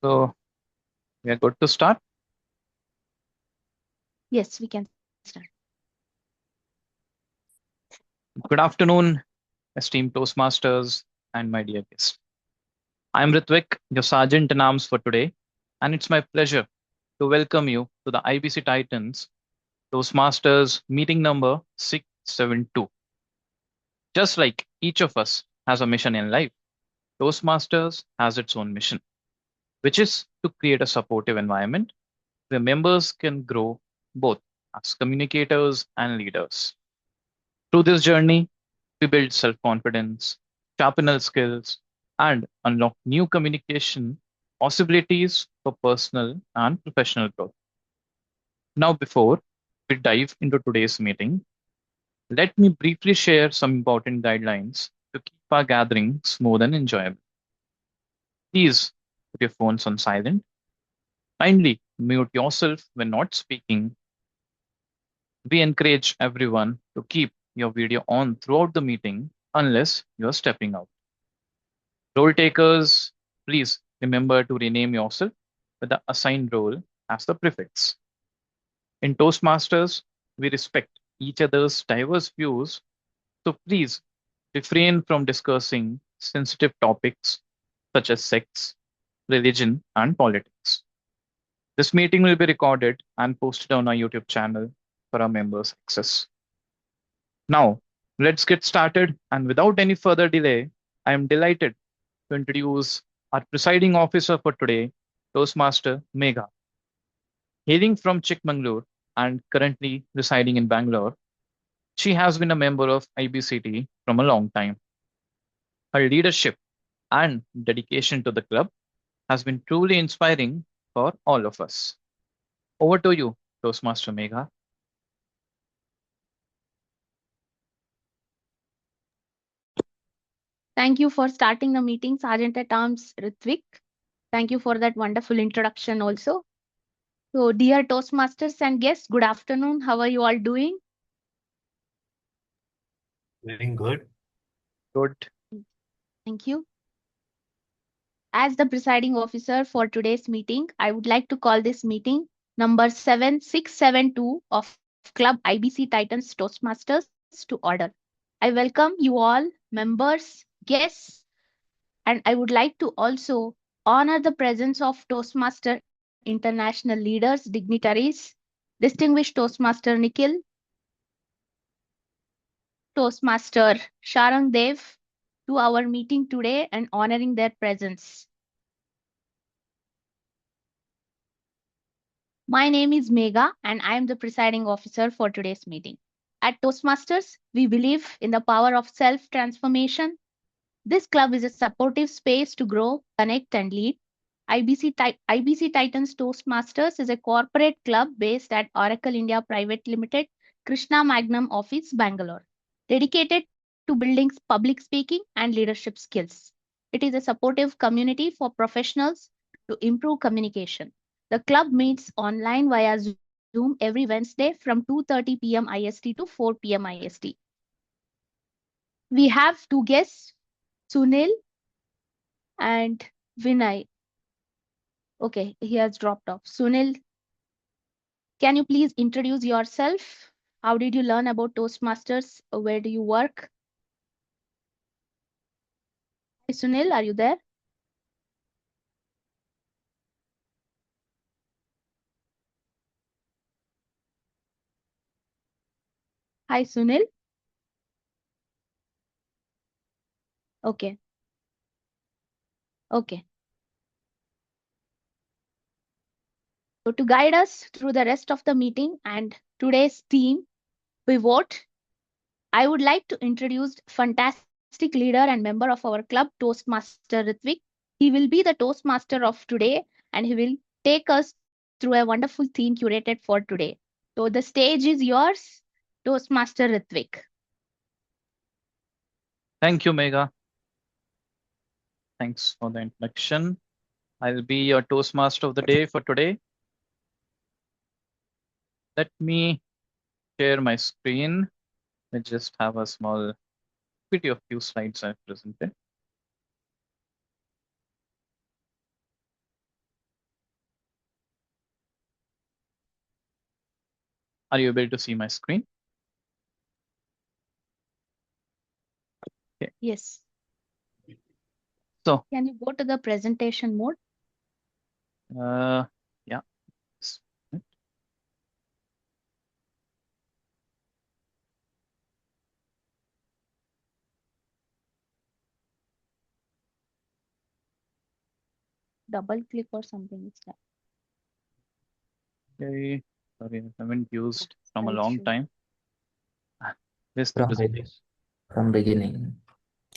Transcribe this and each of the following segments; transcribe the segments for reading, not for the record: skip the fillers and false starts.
So we are good to start. Yes, we can start. Good afternoon, esteemed Toastmasters and my dear guests. I'm Ritvik, your Sergeant in Arms for today, and it's my pleasure to welcome you to the IBC Titans Toastmasters meeting number 672. Just like each of us has a mission in life, Toastmasters has its own mission, which is to create a supportive environment where members can grow both as communicators and leaders. Through this journey, we build self confidence, sharpen our skills, and unlock new communication possibilities for personal and professional growth. Now, before we dive into today's meeting, let me briefly share some important guidelines to keep our gathering smooth and enjoyable. Please put your phones on silent. Kindly mute yourself when not speaking. We encourage everyone to keep your video on throughout the meeting unless you're stepping out. Role takers, please remember to rename yourself with the assigned role as the prefix. In Toastmasters, we respect each other's diverse views, so please refrain from discussing sensitive topics such as sex, religion, and politics. This meeting will be recorded and posted on our YouTube channel for our members' access. Now, let's get started, and without any further delay, I am delighted to introduce our presiding officer for today, Toastmaster Megha. Hailing from Chikmagalur and currently residing in Bangalore, she has been a member of IBCT from a long time. Her leadership and dedication to the club has been truly inspiring for all of us. Over to you, Toastmaster Megha. Thank you for starting the meeting, Sergeant at Arms Ritvik. Thank you for that wonderful introduction also. So, dear Toastmasters and guests, good afternoon. How are you all doing? Doing good. Good. Thank you. As the presiding officer for today's meeting, I would like to call this meeting number 7672 of Club IBC Titans Toastmasters to order. I welcome you all, members, guests, and I would like to also honor the presence of Toastmaster international leaders, dignitaries, distinguished Toastmaster Nikhil, Toastmaster Sharang Dev to our meeting today and honoring their presence. My name is Megha and I am the presiding officer for today's meeting. At Toastmasters, we believe in the power of self transformation. This club is a supportive space to grow, connect, and lead. IBC Titans Toastmasters is a corporate club based at Oracle India Private Limited, Krishna Magnum Office, Bangalore, dedicated to building public speaking and leadership skills. It is a supportive community for professionals to improve communication. The club meets online via Zoom every Wednesday from 2:30 p.m. IST to 4 p.m. IST. We have two guests, Sunil and Vinay. Okay, he has dropped off. Sunil, can you please introduce yourself? How did you learn about Toastmasters? Where do you work? Hi, Sunil, are you there? Hi, Sunil. Okay, okay. So to guide us through the rest of the meeting and today's theme, pivot, I would like to introduce fantastic leader and member of our club, Toastmaster Ritvik. He will be the Toastmaster of today and he will take us through a wonderful theme curated for today. So the stage is yours, Toastmaster Ritvik. Thank you, Megha. Thanks for the introduction. I'll be your Toastmaster of the day for today. Let me share my screen. I just have a small video of few slides I've presented. Are you able to see my screen? Okay. Yes. So, Can you go to the presentation mode? uh, yeah. s- Double click or something is that. Okay. Sorry, I haven't used from a long Slideshow. time. This is the From presentation. from beginning,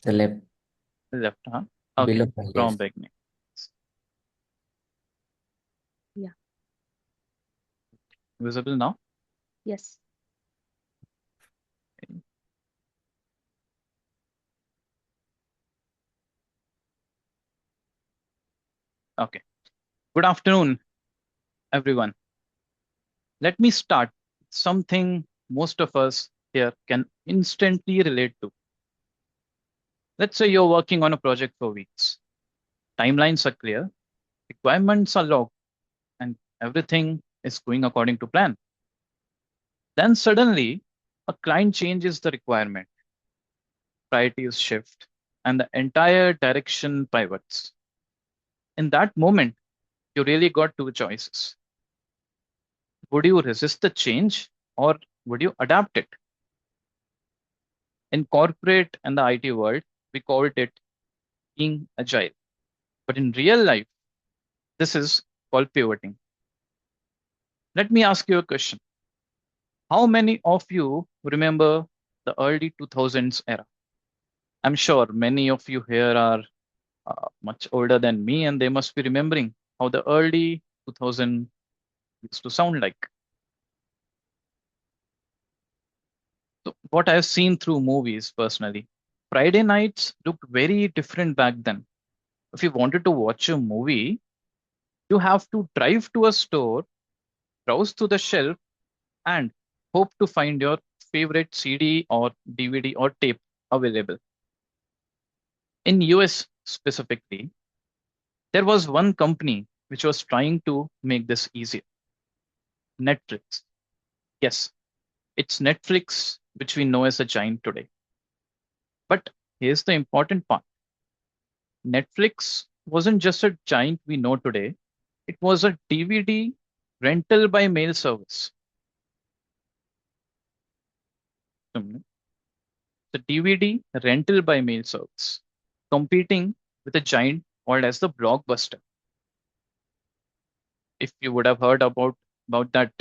the left Left, huh? Okay. below, From yes. beginning. Yeah. Visible now? Yes. Okay. Good afternoon, everyone. Let me start with something most of us here can instantly relate to. Let's say you're working on a project for weeks. Timelines are clear, requirements are logged, and everything is going according to plan. Then suddenly, a client changes the requirement, priorities shift, and the entire direction pivots. In that moment, you really got two choices. Would you resist the change or would you adapt it? In corporate and the IT world, we called it being agile. But in real life, this is called pivoting. Let me ask you a question. How many of you remember the early 2000s era? I'm sure many of you here are much older than me, and they must be remembering how the early 2000 used to sound like. So, what I've seen through movies personally, Friday nights looked very different back then. If you wanted to watch a movie, you have to drive to a store, browse through the shelf, and hope to find your favorite CD or DVD or tape available. In US specifically, there was one company which was trying to make this easier. Netflix. Yes, it's Netflix, which we know as a giant today. But here's the important part. Netflix wasn't just a giant we know today. It was a DVD rental by mail service. Hmm. The DVD rental by mail service, competing with a giant called as the Blockbuster. If you would have heard about that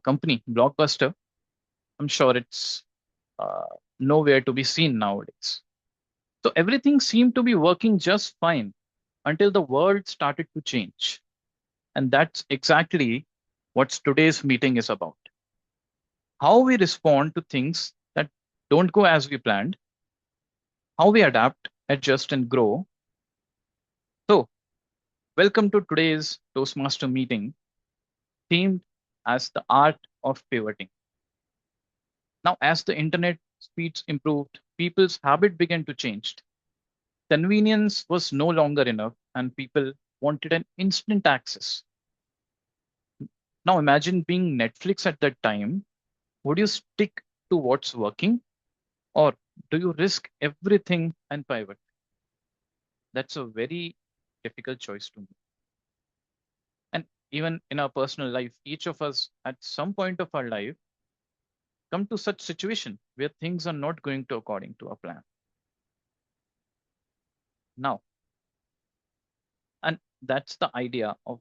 company, Blockbuster, I'm sure it's uh, nowhere to be seen nowadays. So everything seemed to be working just fine until the world started to change. And that's exactly what today's meeting is about. How we respond to things that don't go as we planned, how we adapt, adjust, and grow. So, welcome to today's Toastmaster meeting, themed as the art of pivoting. Now, as the internet speeds improved, people's habit began to change. Convenience was no longer enough, and people wanted an instant access. Now, imagine being Netflix at that time. Would you stick to what's working, or do you risk everything and pivot? That's a very difficult choice to make. And even in our personal life, each of us at some point of our life come to such situation where things are not going to according to our plan. Now, and that's the idea of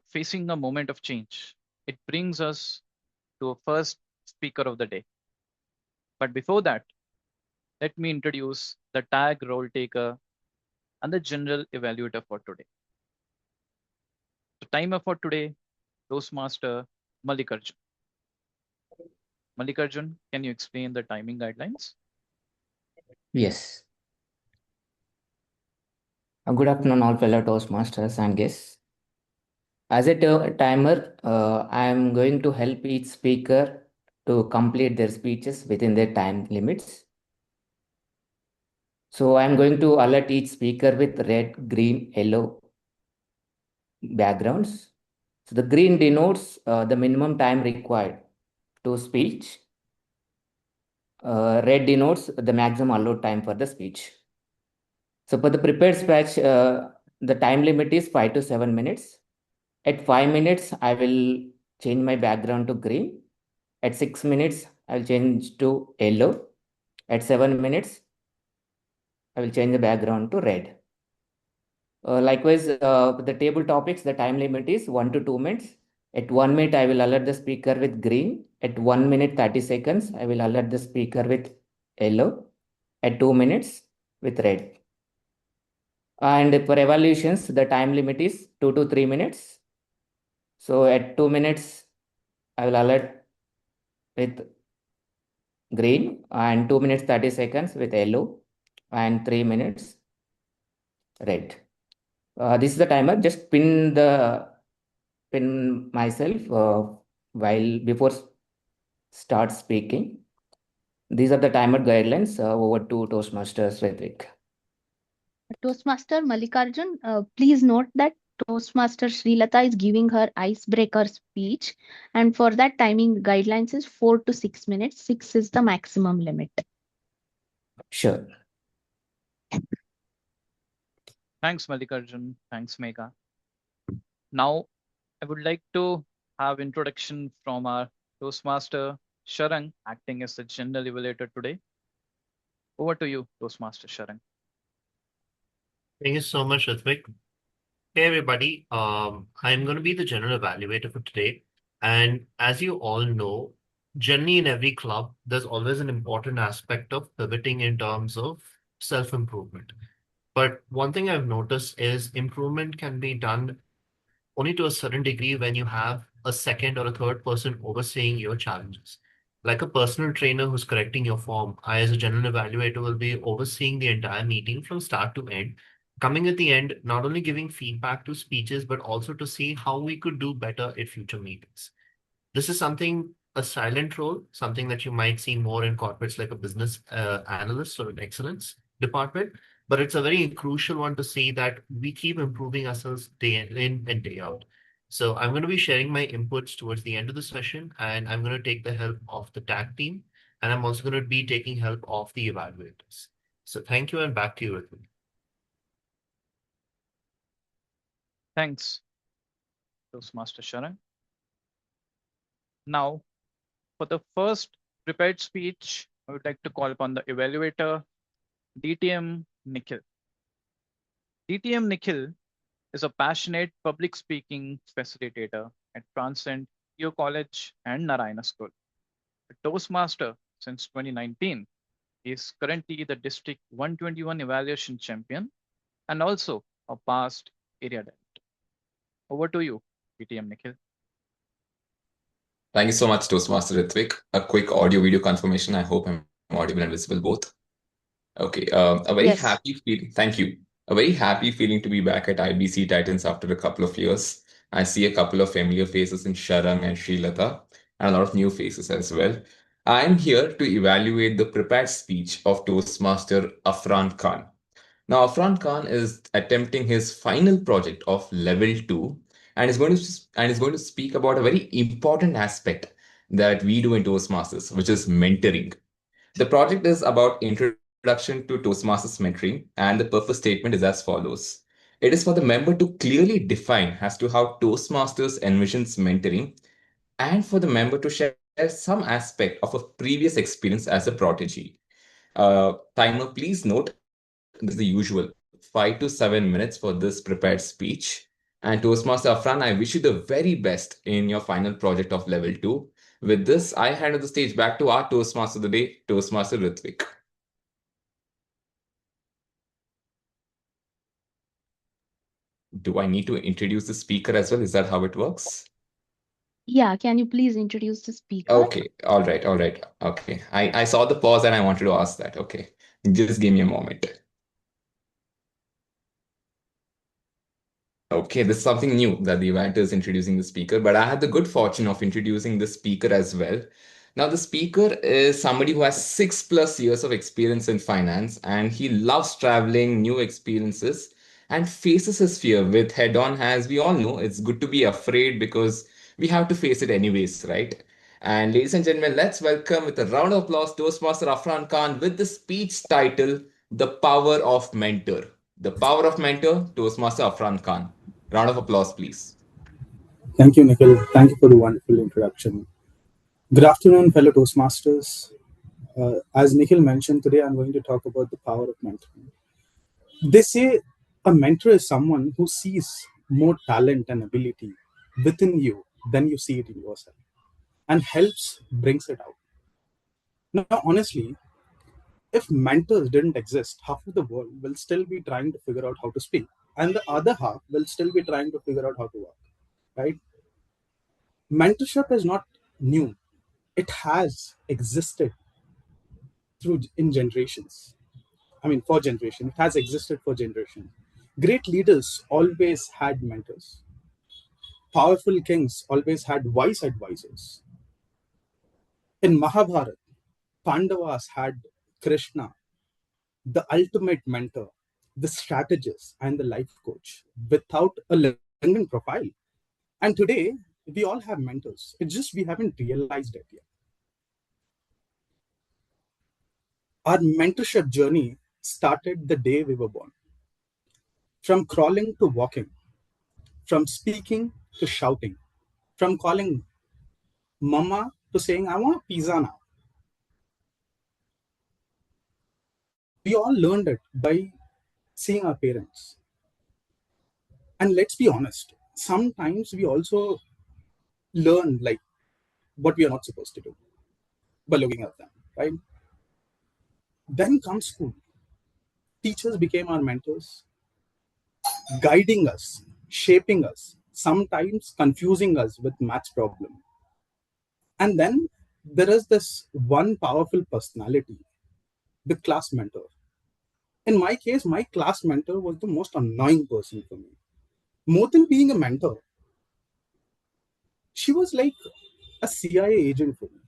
facing a moment of change. It brings us to a first speaker of the day. But before that, let me introduce the tag role taker and the general evaluator for today. The timer for today, Toastmaster Mallikarjun. Mallikarjun, can you explain the timing guidelines? Yes. Good afternoon, all fellow Toastmasters and guests. As a timer, I am going to help each speaker to complete their speeches within their time limits. So I am going to alert each speaker with red, green, yellow backgrounds. So the green denotes the minimum time required. to speech. Red denotes the maximum allowed time for the speech. So for the prepared speech, the time limit is 5 to 7 minutes. At 5 minutes, I will change my background to green. At 6 minutes, I will change to yellow. At 7 minutes, I will change the background to red. Likewise, the table topics, the time limit is 1 to 2 minutes. At 1 minute, I will alert the speaker with green. At 1 minute 30 seconds, I will alert the speaker with yellow. At 2 minutes with red. And for evaluations, the time limit is 2 to 3 minutes. So at 2 minutes, I will alert with green, and 2 minutes 30 seconds with yellow, and 3 minutes red. This is the timer. Just pin myself while before start speaking. These are the timer guidelines. Over to Toastmasters Ritvik. Toastmaster Mallikarjun, please note that Toastmaster Srilata is giving her icebreaker speech, and for that timing guidelines is 4 to 6 minutes. 6 is the maximum limit. Sure. Thanks, Mallikarjun. Thanks, Megha. Now, I would like to have introduction from our Toastmaster Sharang, acting as the general evaluator today. Over to you, Toastmaster Sharang. Thank you so much, Ritvik. Hey, everybody. I'm going to be the general evaluator for today. And as you all know, generally in every club, there's always an important aspect of pivoting in terms of self-improvement. But one thing I've noticed is improvement can be done only to a certain degree when you have a second or a third person overseeing your challenges. Like a personal trainer who's correcting your form, I, as a general evaluator, will be overseeing the entire meeting from start to end, coming at the end, not only giving feedback to speeches, but also to see how we could do better at future meetings. This is something, a silent role, something that you might see more in corporates like a business analyst or an excellence department. But it's a very crucial one to see that we keep improving ourselves day in and day out. So I'm going to be sharing my inputs towards the end of the session, and I'm going to take the help of the tag team, and I'm also going to be taking help of the evaluators. So thank you, and back to you, Ritvik. Thanks, Toastmaster Sharang. Now, for the first prepared speech, I would like to call upon the evaluator, DTM Nikhil. DTM Nikhil is a passionate public speaking facilitator at Transcend EO College and Narayana School. A Toastmaster since 2019, he is currently the District 121 Evaluation Champion and also a past area director. Over to you, DTM Nikhil. Thank you so much, Toastmaster Ritvik. A quick audio-video confirmation. I hope I'm audible and visible both. Okay, a very Yes. happy feeling. Thank you. A very happy feeling to be back at IBC Titans after a couple of years. I see a couple of familiar faces in Sharang and Srilata, and a lot of new faces as well. I'm here to evaluate the prepared speech of Toastmaster Afran Khan. Now, Afran Khan is attempting his final project of level 2 and is going to speak about a very important aspect that we do in Toastmasters, which is mentoring. The project is about introduction to Toastmasters mentoring, and the purpose statement is as follows. It is for the member to clearly define as to how Toastmasters envisions mentoring, and for the member to share some aspect of a previous experience as a protege. Timer, please note, this is the usual 5 to 7 minutes for this prepared speech. And Toastmaster Afran, I wish you the very best in your final project of level 2. With this, I hand the stage back to our Toastmaster of the day, Toastmaster Ritvik. Do I need to introduce the speaker as well? Is that how it works? Yeah, can you please introduce the speaker? Okay, all right. Okay, I saw the pause and I wanted to ask that. Okay, just give me a moment. Okay, this is something new that the event is introducing the speaker, but I had the good fortune of introducing the speaker as well. Now, the speaker is somebody who has 6+ years of experience in finance, and he loves traveling, new experiences, and faces his fear with head on. As we all know, it's good to be afraid because we have to face it anyways, right? And ladies and gentlemen, let's welcome with a round of applause Toastmaster Afran Khan with the speech title The Power of Mentor. The Power of Mentor, Toastmaster Afran Khan. Round of applause, please. Thank you, Nikhil. Thank you for the wonderful introduction. Good afternoon, fellow Toastmasters. As Nikhil mentioned, today I'm going to talk about the power of mentoring. They say a mentor is someone who sees more talent and ability within you than you see it in yourself and helps brings it out. Now, honestly, if mentors didn't exist, half of the world will still be trying to figure out how to speak, and the other half will still be trying to figure out how to work, right? Mentorship is not new. It has existed in generations. I mean, for generation, it has existed for generations. Great leaders always had mentors. Powerful kings always had wise advisors. In Mahabharata, Pandavas had Krishna, the ultimate mentor, the strategist, and the life coach without a LinkedIn profile. And today, we all have mentors. It's just we haven't realized it yet. Our mentorship journey started the day we were born. From crawling to walking, from speaking to shouting, from calling mama to saying, I want pizza now. We all learned it by seeing our parents. And let's be honest, sometimes we also learn like what we are not supposed to do by looking at them, right? Then comes school. Teachers became our mentors, guiding us, shaping us, sometimes confusing us with maths problem. And then there is this one powerful personality, the class mentor. In my case, my class mentor was the most annoying person for me. More than being a mentor, she was like a CIA agent for me.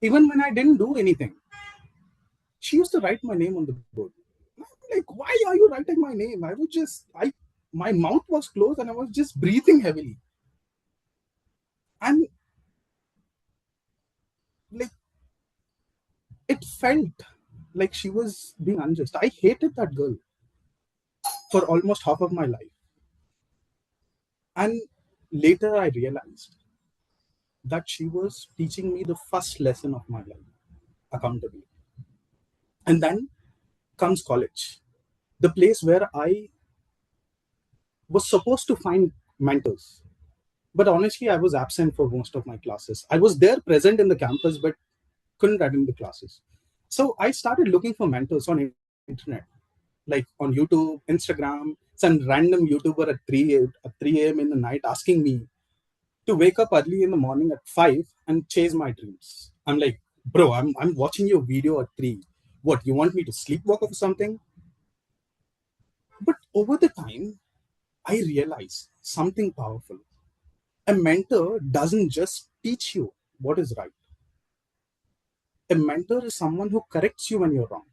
Even when I didn't do anything, she used to write my name on the board. I'm like, why are you writing my name? My mouth was closed and I was just breathing heavily. And like, it felt like she was being unjust. I hated that girl for almost half of my life. And later I realized that she was teaching me the first lesson of my life, accountability. And then comes college, the place where I was supposed to find mentors. But honestly, I was absent for most of my classes. I was there present in the campus, but couldn't attend the classes. So I started looking for mentors on internet, like on YouTube, Instagram, some random YouTuber at 3 a.m. in the night asking me to wake up early in the morning at 5 and chase my dreams. I'm like, bro, I'm watching your video at 3. What, you want me to sleepwalk or something? But over the time, I realized something powerful. A mentor doesn't just teach you what is right. A mentor is someone who corrects you when you're wrong,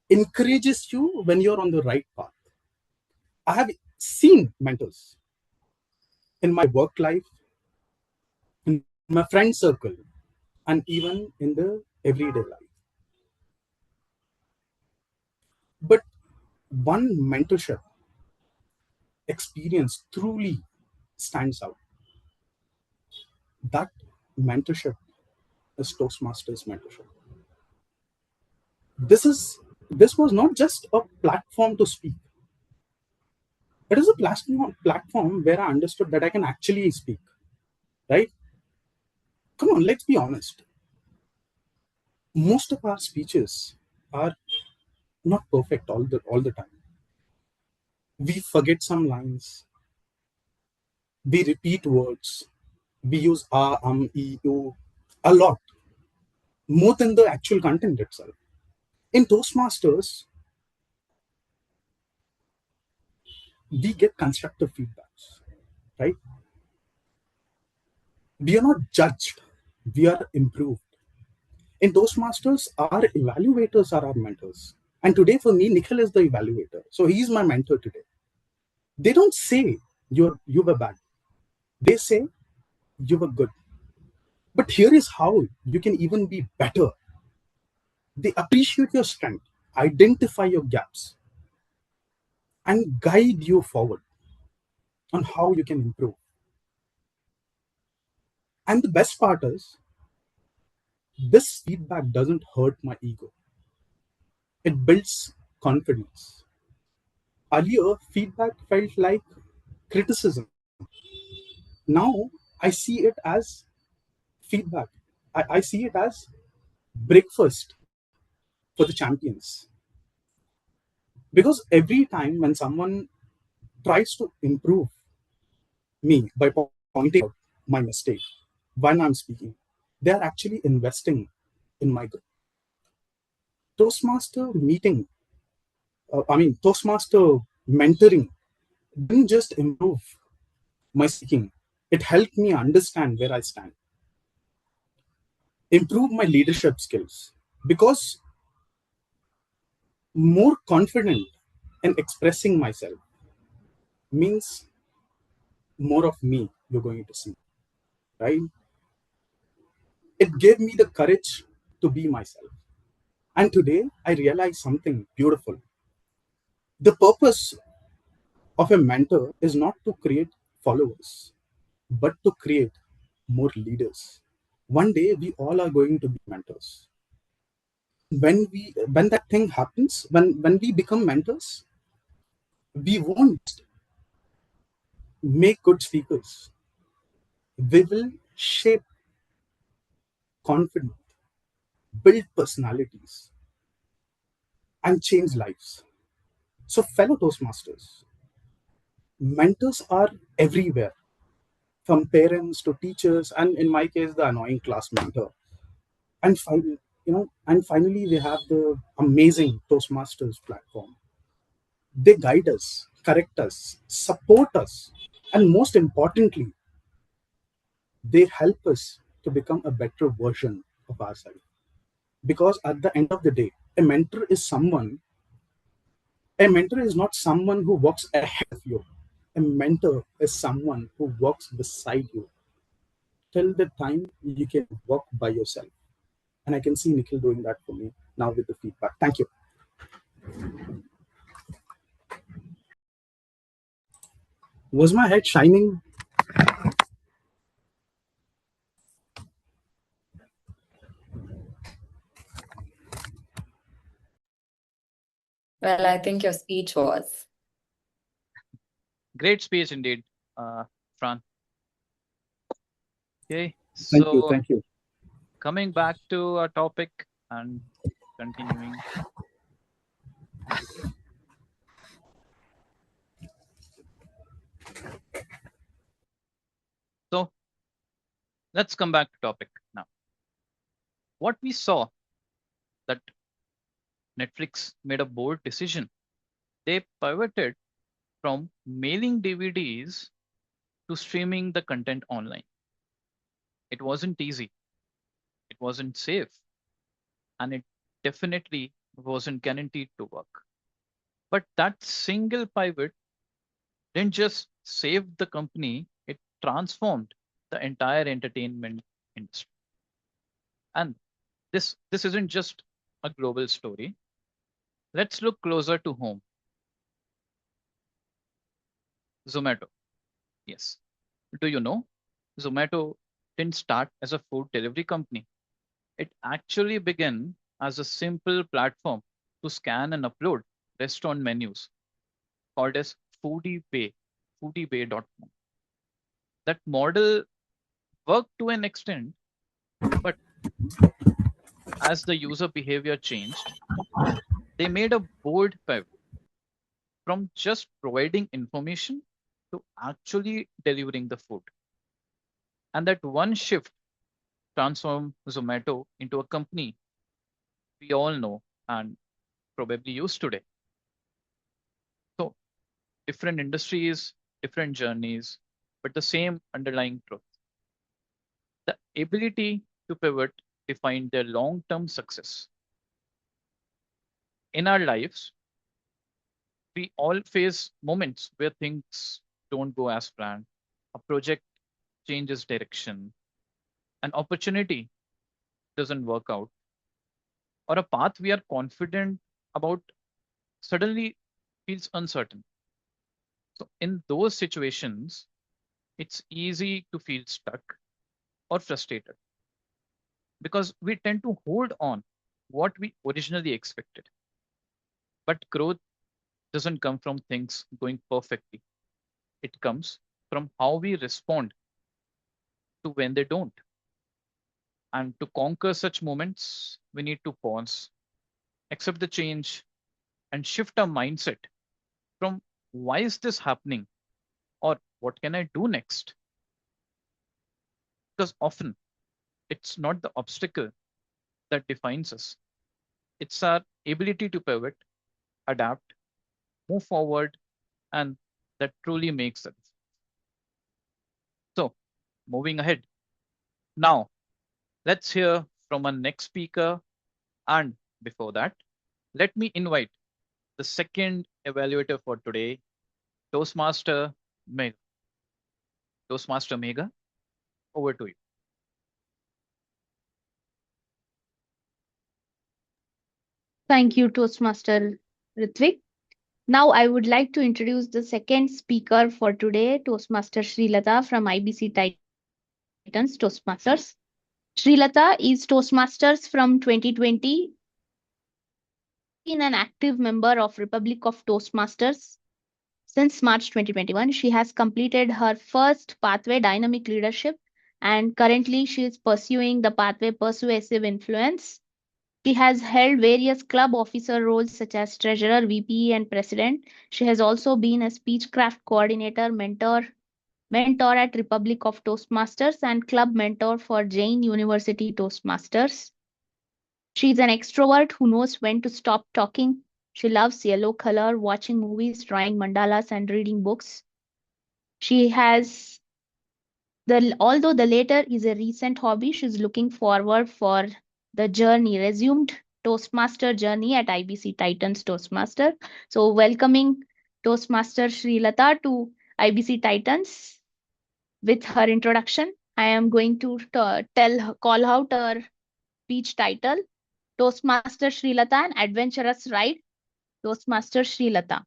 encourages you when you're on the right path. I have seen mentors in my work life, in my friend circle, and even in the everyday life. But one mentorship experience truly stands out. That mentorship is Toastmasters mentorship. This was not just a platform to speak. It is a platform where I understood that I can actually speak. Right? Come on, let's be honest. Most of our speeches are not perfect all the time. We forget some lines. We repeat words. We use a lot, more than the actual content itself. In Toastmasters, we get constructive feedbacks, right? We are not judged, we are improved. In Toastmasters, our evaluators are our mentors. And today for me, Nikhil is the evaluator. So he's my mentor today. They don't say you were bad. They say you were good. But here is how you can even be better. They appreciate your strength, identify your gaps, and guide you forward on how you can improve. And the best part is, this feedback doesn't hurt my ego, it builds confidence. Earlier, feedback felt like criticism. Now, I see it as feedback. I see it as breakfast for the champions. Because every time when someone tries to improve me by pointing out my mistake when I'm speaking, they are actually investing in my growth. Toastmaster meeting, Toastmaster mentoring didn't just improve my speaking, it helped me understand where I stand, improve my leadership skills, because more confident in expressing myself means more of me you're going to see, right? It gave me the courage to be myself. And today I realize something beautiful. The purpose of a mentor is not to create followers, but to create more leaders. One day we all are going to be mentors. When that thing happens, when we become mentors, we won't make good speakers. We will shape confident, build personalities, and change lives. So, fellow Toastmasters, mentors are everywhere, from parents to teachers, and in my case, the annoying class mentor. And finally, we have the amazing Toastmasters platform. They guide us, correct us, support us, and most importantly, they help us to become a better version of ourselves. Because at the end of the day, a mentor is not someone who walks ahead of you. A mentor is someone who walks beside you till the time you can walk by yourself. And I can see Nikhil doing that for me now with the feedback. Thank you. Was my head shining? Well, I think your speech was. Great speech indeed, Fran. Okay, Thank you. coming back to our topic and continuing. So let's come back to topic now. What we saw that Netflix made a bold decision. They pivoted from mailing DVDs to streaming the content online. It wasn't easy, it wasn't safe, and it definitely wasn't guaranteed to work. But that single pivot didn't just save the company, it transformed the entire entertainment industry. And this isn't just a global story. Let's look closer to home. Zomato. Yes. Do you know? Zomato didn't start as a food delivery company. It actually began as a simple platform to scan and upload restaurant menus called as Foodie Bay, foodiebay.com. That model worked to an extent, but as the user behavior changed, they made a bold pivot from just providing information to actually delivering the food. And that one shift transformed Zomato into a company we all know and probably use today. So, different industries, different journeys, but the same underlying truth. The ability to pivot defined their long term success. In our lives, we all face moments where things don't go as planned. A project changes direction, an opportunity doesn't work out, or a path we are confident about suddenly feels uncertain. So, in those situations, it's easy to feel stuck or frustrated because we tend to hold on what we originally expected. But growth doesn't come from things going perfectly, it comes from how we respond to when they don't. And to conquer such moments, we need to pause, accept the change, and shift our mindset from why is this happening or what can I do next? Because often it's not the obstacle that defines us, it's our ability to pivot, adapt, move forward, and that truly makes sense. So, moving ahead. Now, let's hear from our next speaker. And before that, let me invite the second evaluator for today, Toastmaster Meg. Toastmaster Mega, over to you. Thank you, Toastmaster Ritvik. Now, I would like to introduce the second speaker for today, Toastmaster Srilata from IBC Titans Toastmasters. Srilata is Toastmasters from 2020. She has been an active member of Republic of Toastmasters since March 2021. She has completed her first pathway dynamic leadership and currently she is pursuing the pathway persuasive influence. She has held various club officer roles such as treasurer, VP, and president. She has also been a speechcraft coordinator, mentor at Republic of Toastmasters, and club mentor for Jain University Toastmasters. She's an extrovert who knows when to stop talking. She loves yellow color, watching movies, drawing mandalas, and reading books. She has although the latter is a recent hobby, she's looking forward for the journey, resumed Toastmaster journey at IBC Titans Toastmaster. So welcoming Toastmaster Srilata to IBC Titans with her introduction. I am going to call out her speech title, Toastmaster Srilata, an adventurous ride. Toastmaster Srilata.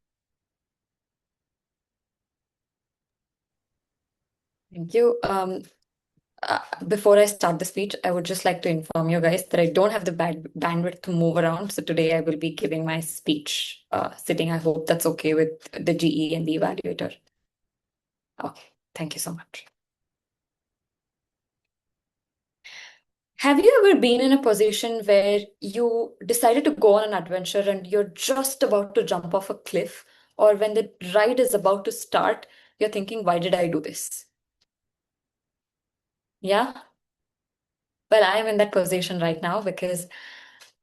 Thank you. Before I start the speech, I would just like to inform you guys that I don't have the bandwidth to move around. So today I will be giving my speech sitting. I hope that's okay with the GE and the evaluator. Okay, thank you so much. Have you ever been in a position where you decided to go on an adventure and you're just about to jump off a cliff, or when the ride is about to start, you're thinking, why did I do this? Yeah? Well, I am in that position right now because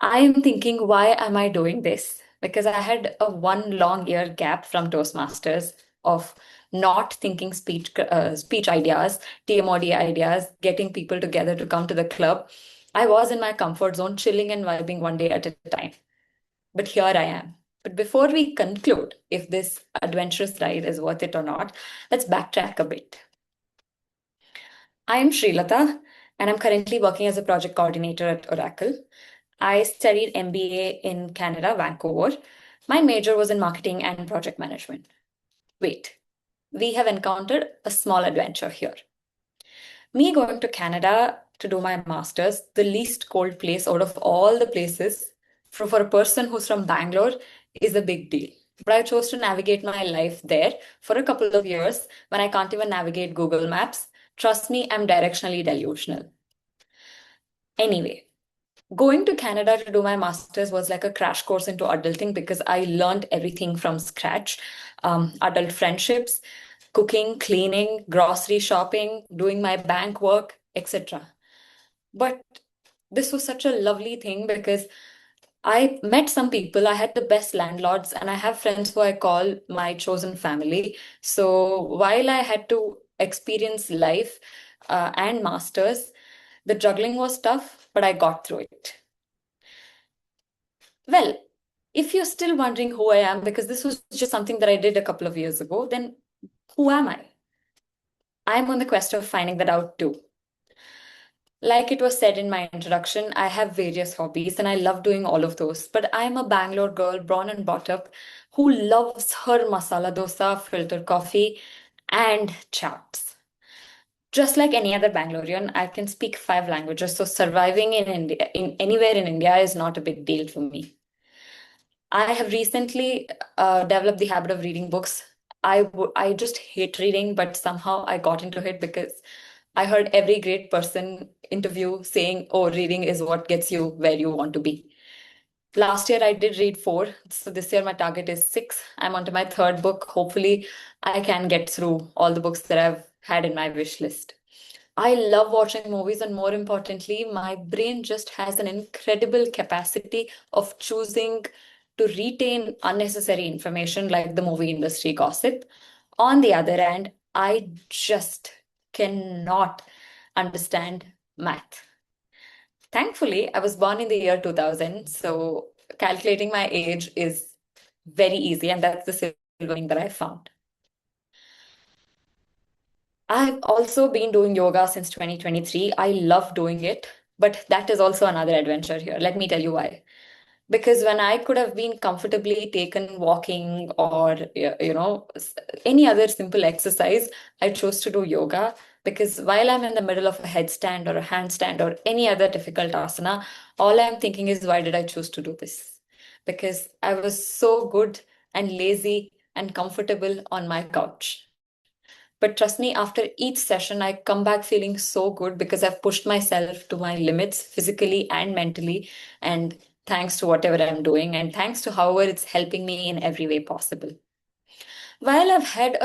I am thinking, why am I doing this? Because I had a 1 long year gap from Toastmasters of not thinking speech ideas, TMOD ideas, getting people together to come to the club. I was in my comfort zone, chilling and vibing one day at a time. But here I am. But before we conclude if this adventurous ride is worth it or not, let's backtrack a bit. I am Srilata, and I'm currently working as a project coordinator at Oracle. I studied MBA in Canada, Vancouver. My major was in marketing and project management. Wait, we have encountered a small adventure here. Me going to Canada to do my master's, the least cold place out of all the places, for a person who's from Bangalore, is a big deal. But I chose to navigate my life there for a couple of years when I can't even navigate Google Maps. Trust me, I'm directionally delusional. Anyway, going to Canada to do my master's was like a crash course into adulting because I learned everything from scratch. Adult friendships, cooking, cleaning, grocery shopping, doing my bank work, etc. But this was such a lovely thing because I met some people. I had the best landlords, and I have friends who I call my chosen family. So while I had to experience life and masters, the juggling was tough, but I got through it. Well, if you're still wondering who I am, because this was just something that I did a couple of years ago, then who am I? I'm on the quest of finding that out too. Like it was said in my introduction, I have various hobbies and I love doing all of those. But I'm a Bangalore girl, born and brought up, who loves her masala dosa, filter coffee, and chaats. Just like any other Bangalorean, I can speak 5 languages, so surviving in India, in anywhere in India, is not a big deal for me. I have recently developed the habit of reading books. I just hate reading, but somehow I got into it because I heard every great person interview saying, "Oh, reading is what gets you where you want to be." Last year I did read 4, so this year my target is 6. I'm onto my third book. Hopefully, I can get through all the books that I've had in my wish list. I love watching movies, and more importantly, my brain just has an incredible capacity of choosing to retain unnecessary information like the movie industry gossip. On the other hand, I just cannot understand math. Thankfully, I was born in the year 2000, so calculating my age is very easy, and that's the silver lining that I found. I've also been doing yoga since 2023. I love doing it, but that is also another adventure here. Let me tell you why. Because when I could have been comfortably taken walking or any other simple exercise, I chose to do yoga because while I'm in the middle of a headstand or a handstand or any other difficult asana, all I'm thinking is, why did I choose to do this? Because I was so good and lazy and comfortable on my couch. But trust me, after each session, I come back feeling so good because I've pushed myself to my limits physically and mentally. And thanks to whatever I'm doing, and thanks to however it's helping me in every way possible. While I've had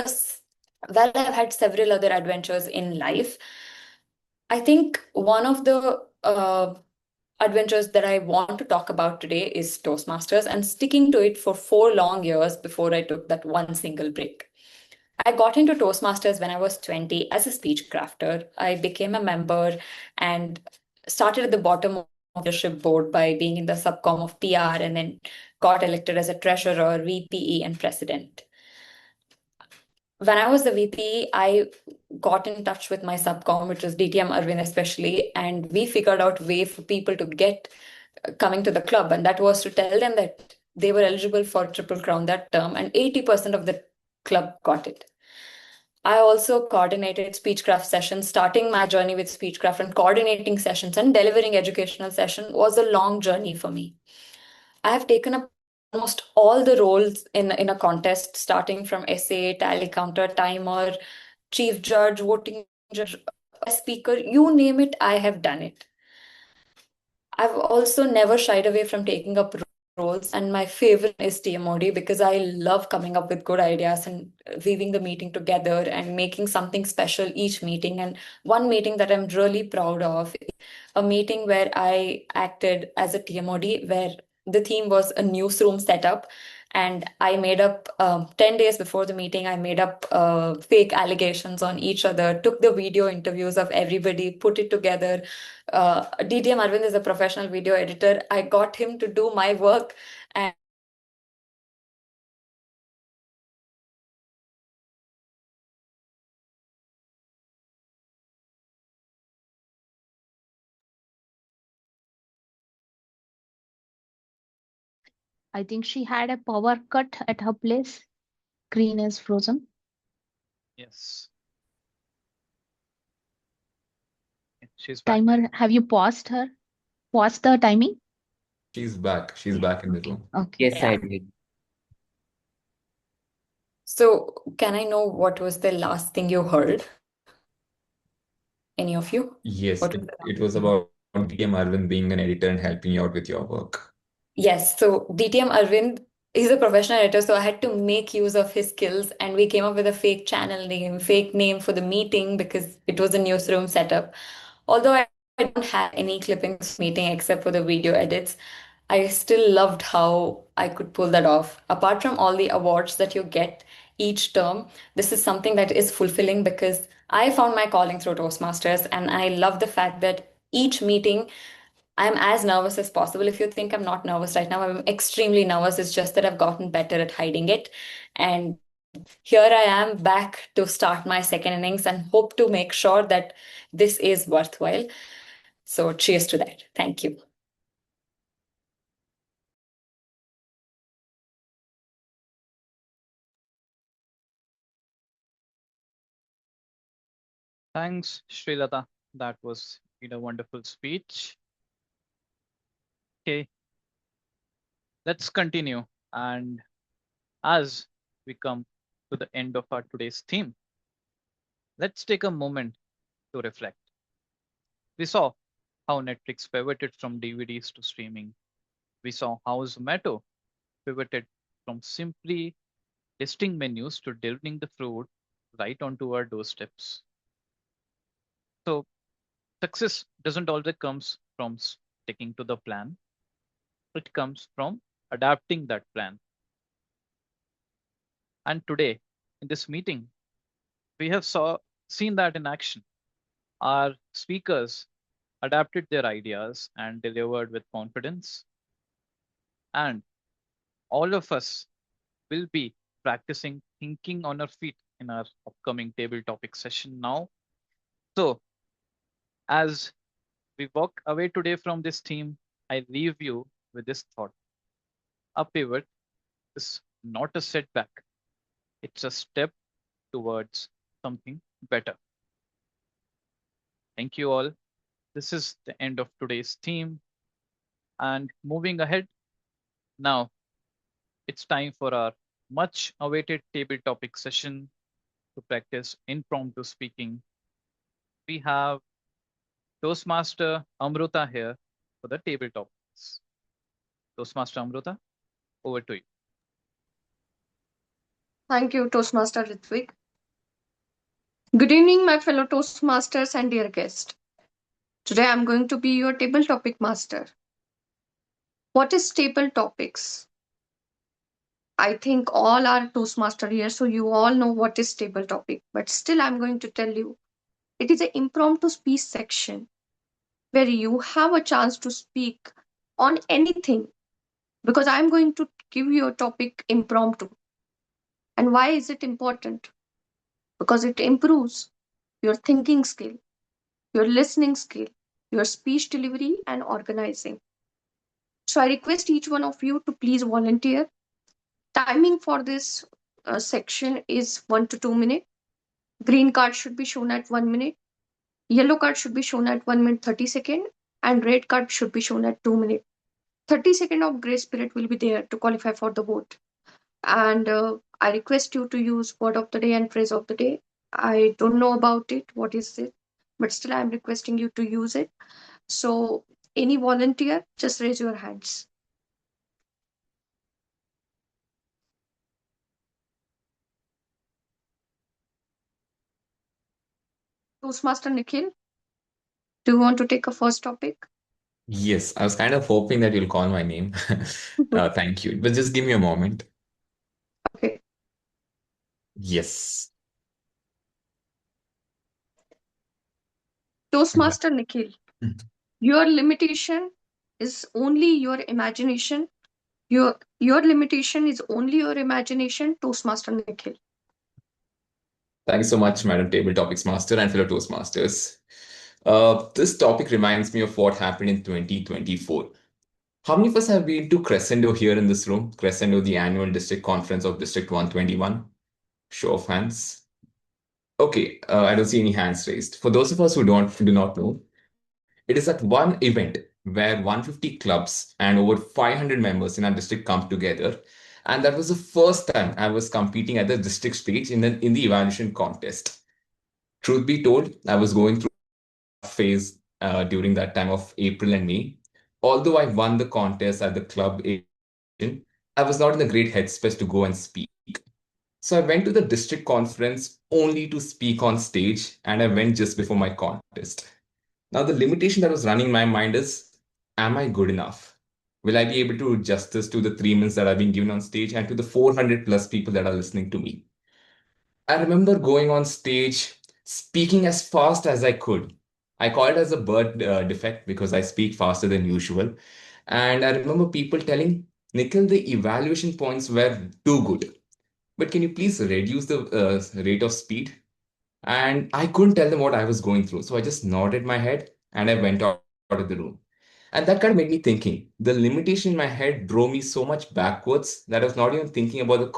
several other adventures in life, I think one of the adventures that I want to talk about today is Toastmasters and sticking to it for 4 long years before I took that one single break. I got into Toastmasters when I was 20 as a speech crafter. I became a member and started at the bottom of the leadership board by being in the subcom of PR and then got elected as a treasurer, VPE, and president. When I was the VP, I got in touch with my subcom, which was DTM Arvind especially, and we figured out a way for people to get coming to the club, and that was to tell them that they were eligible for Triple Crown that term, and 80% of the club got it. I also coordinated Speechcraft sessions. Starting my journey with Speechcraft and coordinating sessions and delivering educational session was a long journey for me. I have taken up almost all the roles in a contest, starting from essay, tally counter, timer, chief judge, voting judge, speaker, you name it, I have done it. I've also never shied away from taking up roles, and my favorite is TMOD because I love coming up with good ideas and weaving the meeting together and making something special each meeting. And one meeting that I'm really proud of is a meeting where I acted as a TMOD, where the theme was a newsroom setup. And I made up 10 days before the meeting, I made up fake allegations on each other, took the video interviews of everybody, put it together. DTM Arvind is a professional video editor. I got him to do my work. And I think she had a power cut at her place. Screen is frozen. Yes. She's back. Timer, have you paused her? Paused the timing? She's back. She's back in the room. Okay. Yes, I did. so, can I know what was the last thing you heard? Any of you? Yes, What was it was about DM Arvind being an editor and helping you out with your work. Yes, so DTM Arvind is a professional editor, so I had to make use of his skills, and we came up with a fake channel name, fake name for the meeting because it was a newsroom setup. Although I don't have any clippings meeting except for the video edits, I still loved how I could pull that off. Apart from all the awards that you get each term, this is something that is fulfilling because I found my calling through Toastmasters, and I love the fact that each meeting I'm as nervous as possible. If you think I'm not nervous right now, I'm extremely nervous. It's just that I've gotten better at hiding it. And here I am back to start my second innings and hope to make sure that this is worthwhile. So cheers to that. Thank you. Thanks, Srilata. That was a wonderful speech. Okay, let's continue. And as we come to the end of our today's theme, let's take a moment to reflect. We saw how Netflix pivoted from DVDs to streaming. We saw how Zomato pivoted from simply listing menus to delivering the food right onto our doorsteps. So success doesn't always comes from sticking to the plan. It comes from adapting that plan. And today, in this meeting, we have seen that in action. Our speakers adapted their ideas and delivered with confidence. And all of us will be practicing thinking on our feet in our upcoming table topic session now. So, as we walk away today from this theme, I leave you with this thought. A pivot is not a setback, it's a step towards something better. Thank you all. This is the end of today's theme. And moving ahead, now it's time for our much awaited table topic session to practice impromptu speaking. We have Toastmaster Amruta here for the table topics. Toastmaster Amruta, over to you. Thank you, Toastmaster Ritvik. Good evening, my fellow Toastmasters and dear guest. Today I'm going to be your table topic master. What is table topics? I think all are Toastmaster here, so you all know what is table topic. But still, I'm going to tell you, it is an impromptu speech section where you have a chance to speak on anything because I'm going to give you a topic impromptu. And why is it important? Because it improves your thinking skill, your listening skill, your speech delivery, and organizing. So I request each one of you to please volunteer. Timing for this section is 1 to 2 minutes. Green card should be shown at 1 minute. Yellow card should be shown at 1 minute 30 seconds. And red card should be shown at 2 minutes. 30 seconds of grace period will be there to qualify for the vote. And I request you to use word of the day and phrase of the day. I don't know about it, what is it, but still I'm requesting you to use it. So any volunteer, just raise your hands. Toastmaster Nikhil, do you want to take a first topic? Yes, I was kind of hoping that you'll call my name. Thank you. But just give me a moment. Okay. Yes. Toastmaster Nikhil, your limitation is only your imagination. Your limitation is only your imagination, Toastmaster Nikhil. Thank you so much, Madam Table Topics Master and fellow Toastmasters. This topic reminds me of what happened in 2024. How many of us have been to Crescendo here in this room? Crescendo, the annual district conference of District 121. Show of hands. Okay, I don't see any hands raised. For those of us who do not know, it is that one event where 150 clubs and over 500 members in our district come together. And that was the first time I was competing at the district stage in the evaluation contest. Truth be told, I was going through a phase during that time of April and May. Although I won the contest at the club edition, I was not in a great headspace to go and speak. So I went to the district conference only to speak on stage, and I went just before my contest. Now, the limitation that was running in my mind is, am I good enough? Will I be able to do justice to the 3 minutes that I've been given on stage and to the 400 plus people that are listening to me? I remember going on stage, speaking as fast as I could. I call it as a bird defect because I speak faster than usual. And I remember people telling, Nikhil, the evaluation points were too good. But can you please reduce the rate of speed? And I couldn't tell them what I was going through. So I just nodded my head and I went out of the stage. of the room. And that kind of made me thinking. The limitation in my head drove me so much backwards that I was not even thinking about the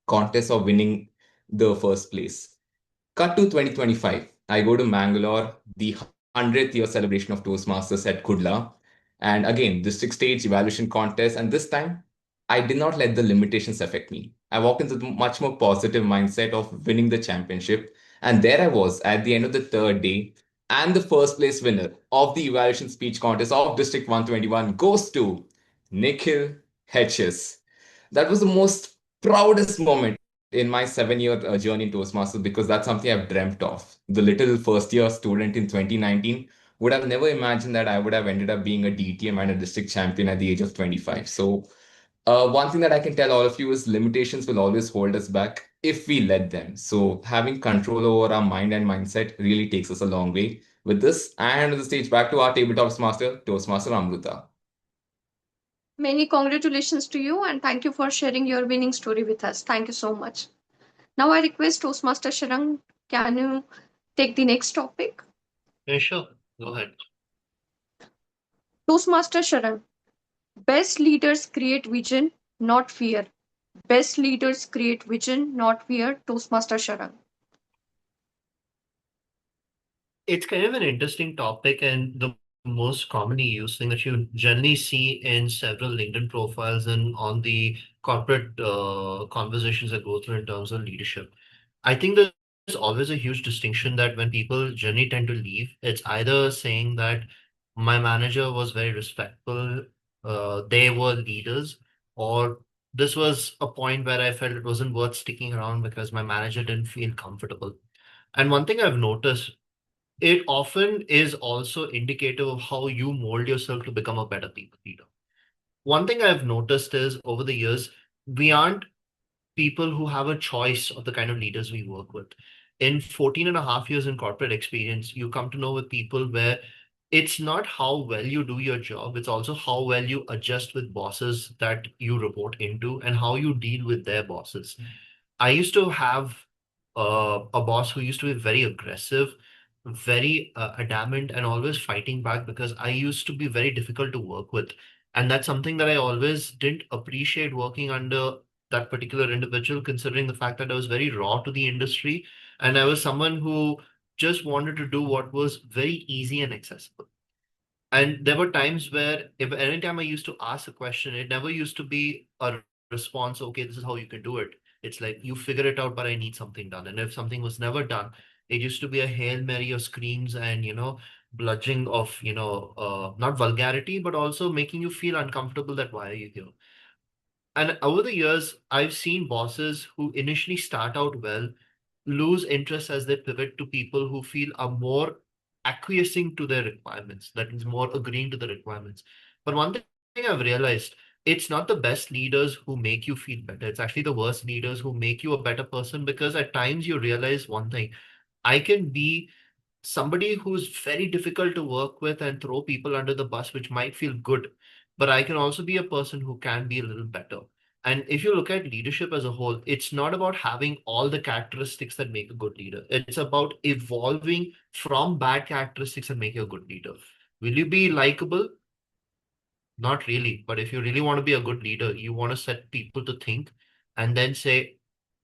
contest of winning the first place. Cut to 2025. I go to Mangalore, the 100th year celebration of Toastmasters at Kudla. And again, district stage evaluation contest. And this time, I did not let the limitations affect me. I walked into the much more positive mindset of winning the championship. And there I was at the end of the third day. And the first place winner of the evaluation speech contest of District 121 goes to Nikhil Hedges. That was the most proudest moment in my 7 year journey in Toastmasters because that's something I've dreamt of. The little first year student in 2019 would have never imagined that I would have ended up being a DTM and a district champion at the age of 25. So, one thing that I can tell all of you is limitations will always hold us back if we let them. So, having control over our mind and mindset really takes us a long way. With this, I hand the stage back to our tabletops master, Toastmaster Amruta. Many congratulations to you and thank you for sharing your winning story with us. Thank you so much. Now I request Toastmaster Sharang, can you take the next topic? Yeah, sure. Go ahead. Toastmaster Sharang, best leaders create vision, not fear. Best leaders create vision, not fear. Toastmaster Sharang. It's kind of an interesting topic, and the most commonly used thing that you generally see in several LinkedIn profiles and on the corporate conversations that go through in terms of leadership. I think there's always a huge distinction that when people generally tend to leave, it's either saying that my manager was very respectful, they were leaders, or this was a point where I felt it wasn't worth sticking around because my manager didn't feel comfortable. And one thing I've noticed, it often is also indicative of how you mold yourself to become a better people leader. One thing I've noticed is over the years, we aren't people who have a choice of the kind of leaders we work with. In 14 and a half years in corporate experience, you come to know with people where it's not how well you do your job, it's also how well you adjust with bosses that you report into and how you deal with their bosses. I used to have a boss who used to be very aggressive, very adamant, and always fighting back because I used to be very difficult to work with. And that's something that I always didn't appreciate working under that particular individual, considering the fact that I was very raw to the industry and I was someone who just wanted to do what was very easy and accessible. And there were times where if anytime I used to ask a question, it never used to be a response, okay, this is how you can do it. It's like you figure it out, but I need something done. And if something was never done, it used to be a Hail Mary of screams and, bludging of, not vulgarity, but also making you feel uncomfortable that why are you here? And over the years, I've seen bosses who initially start out well lose interest as they pivot to people who feel are more acquiescing to their requirements, that is, more agreeing to the requirements. But one thing I've realized, it's not the best leaders who make you feel better. It's actually the worst leaders who make you a better person because at times you realize one thing: I can be somebody who's very difficult to work with and throw people under the bus, which might feel good, but I can also be a person who can be a little better. And if you look at leadership as a whole, it's not about having all the characteristics that make a good leader. It's about evolving from bad characteristics and making a good leader. Will you be likable? Not really. But if you really want to be a good leader, you want to set people to think and then say,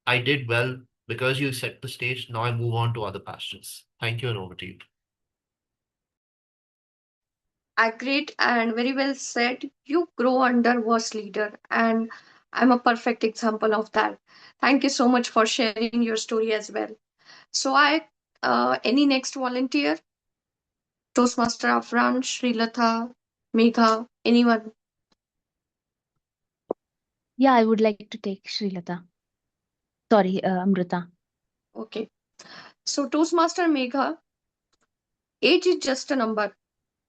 I did well because you set the stage. Now I move on to other pastures. Thank you, and over to you. Agreed and very well said. You grow under worst leader, and I'm a perfect example of that. Thank you so much for sharing your story as well. So, any next volunteer? Toastmaster Afran, Srilata, Megha, anyone? Yeah, I would like to take Srilata. Sorry, Amrita. Okay. So, Toastmaster Megha, age is just a number.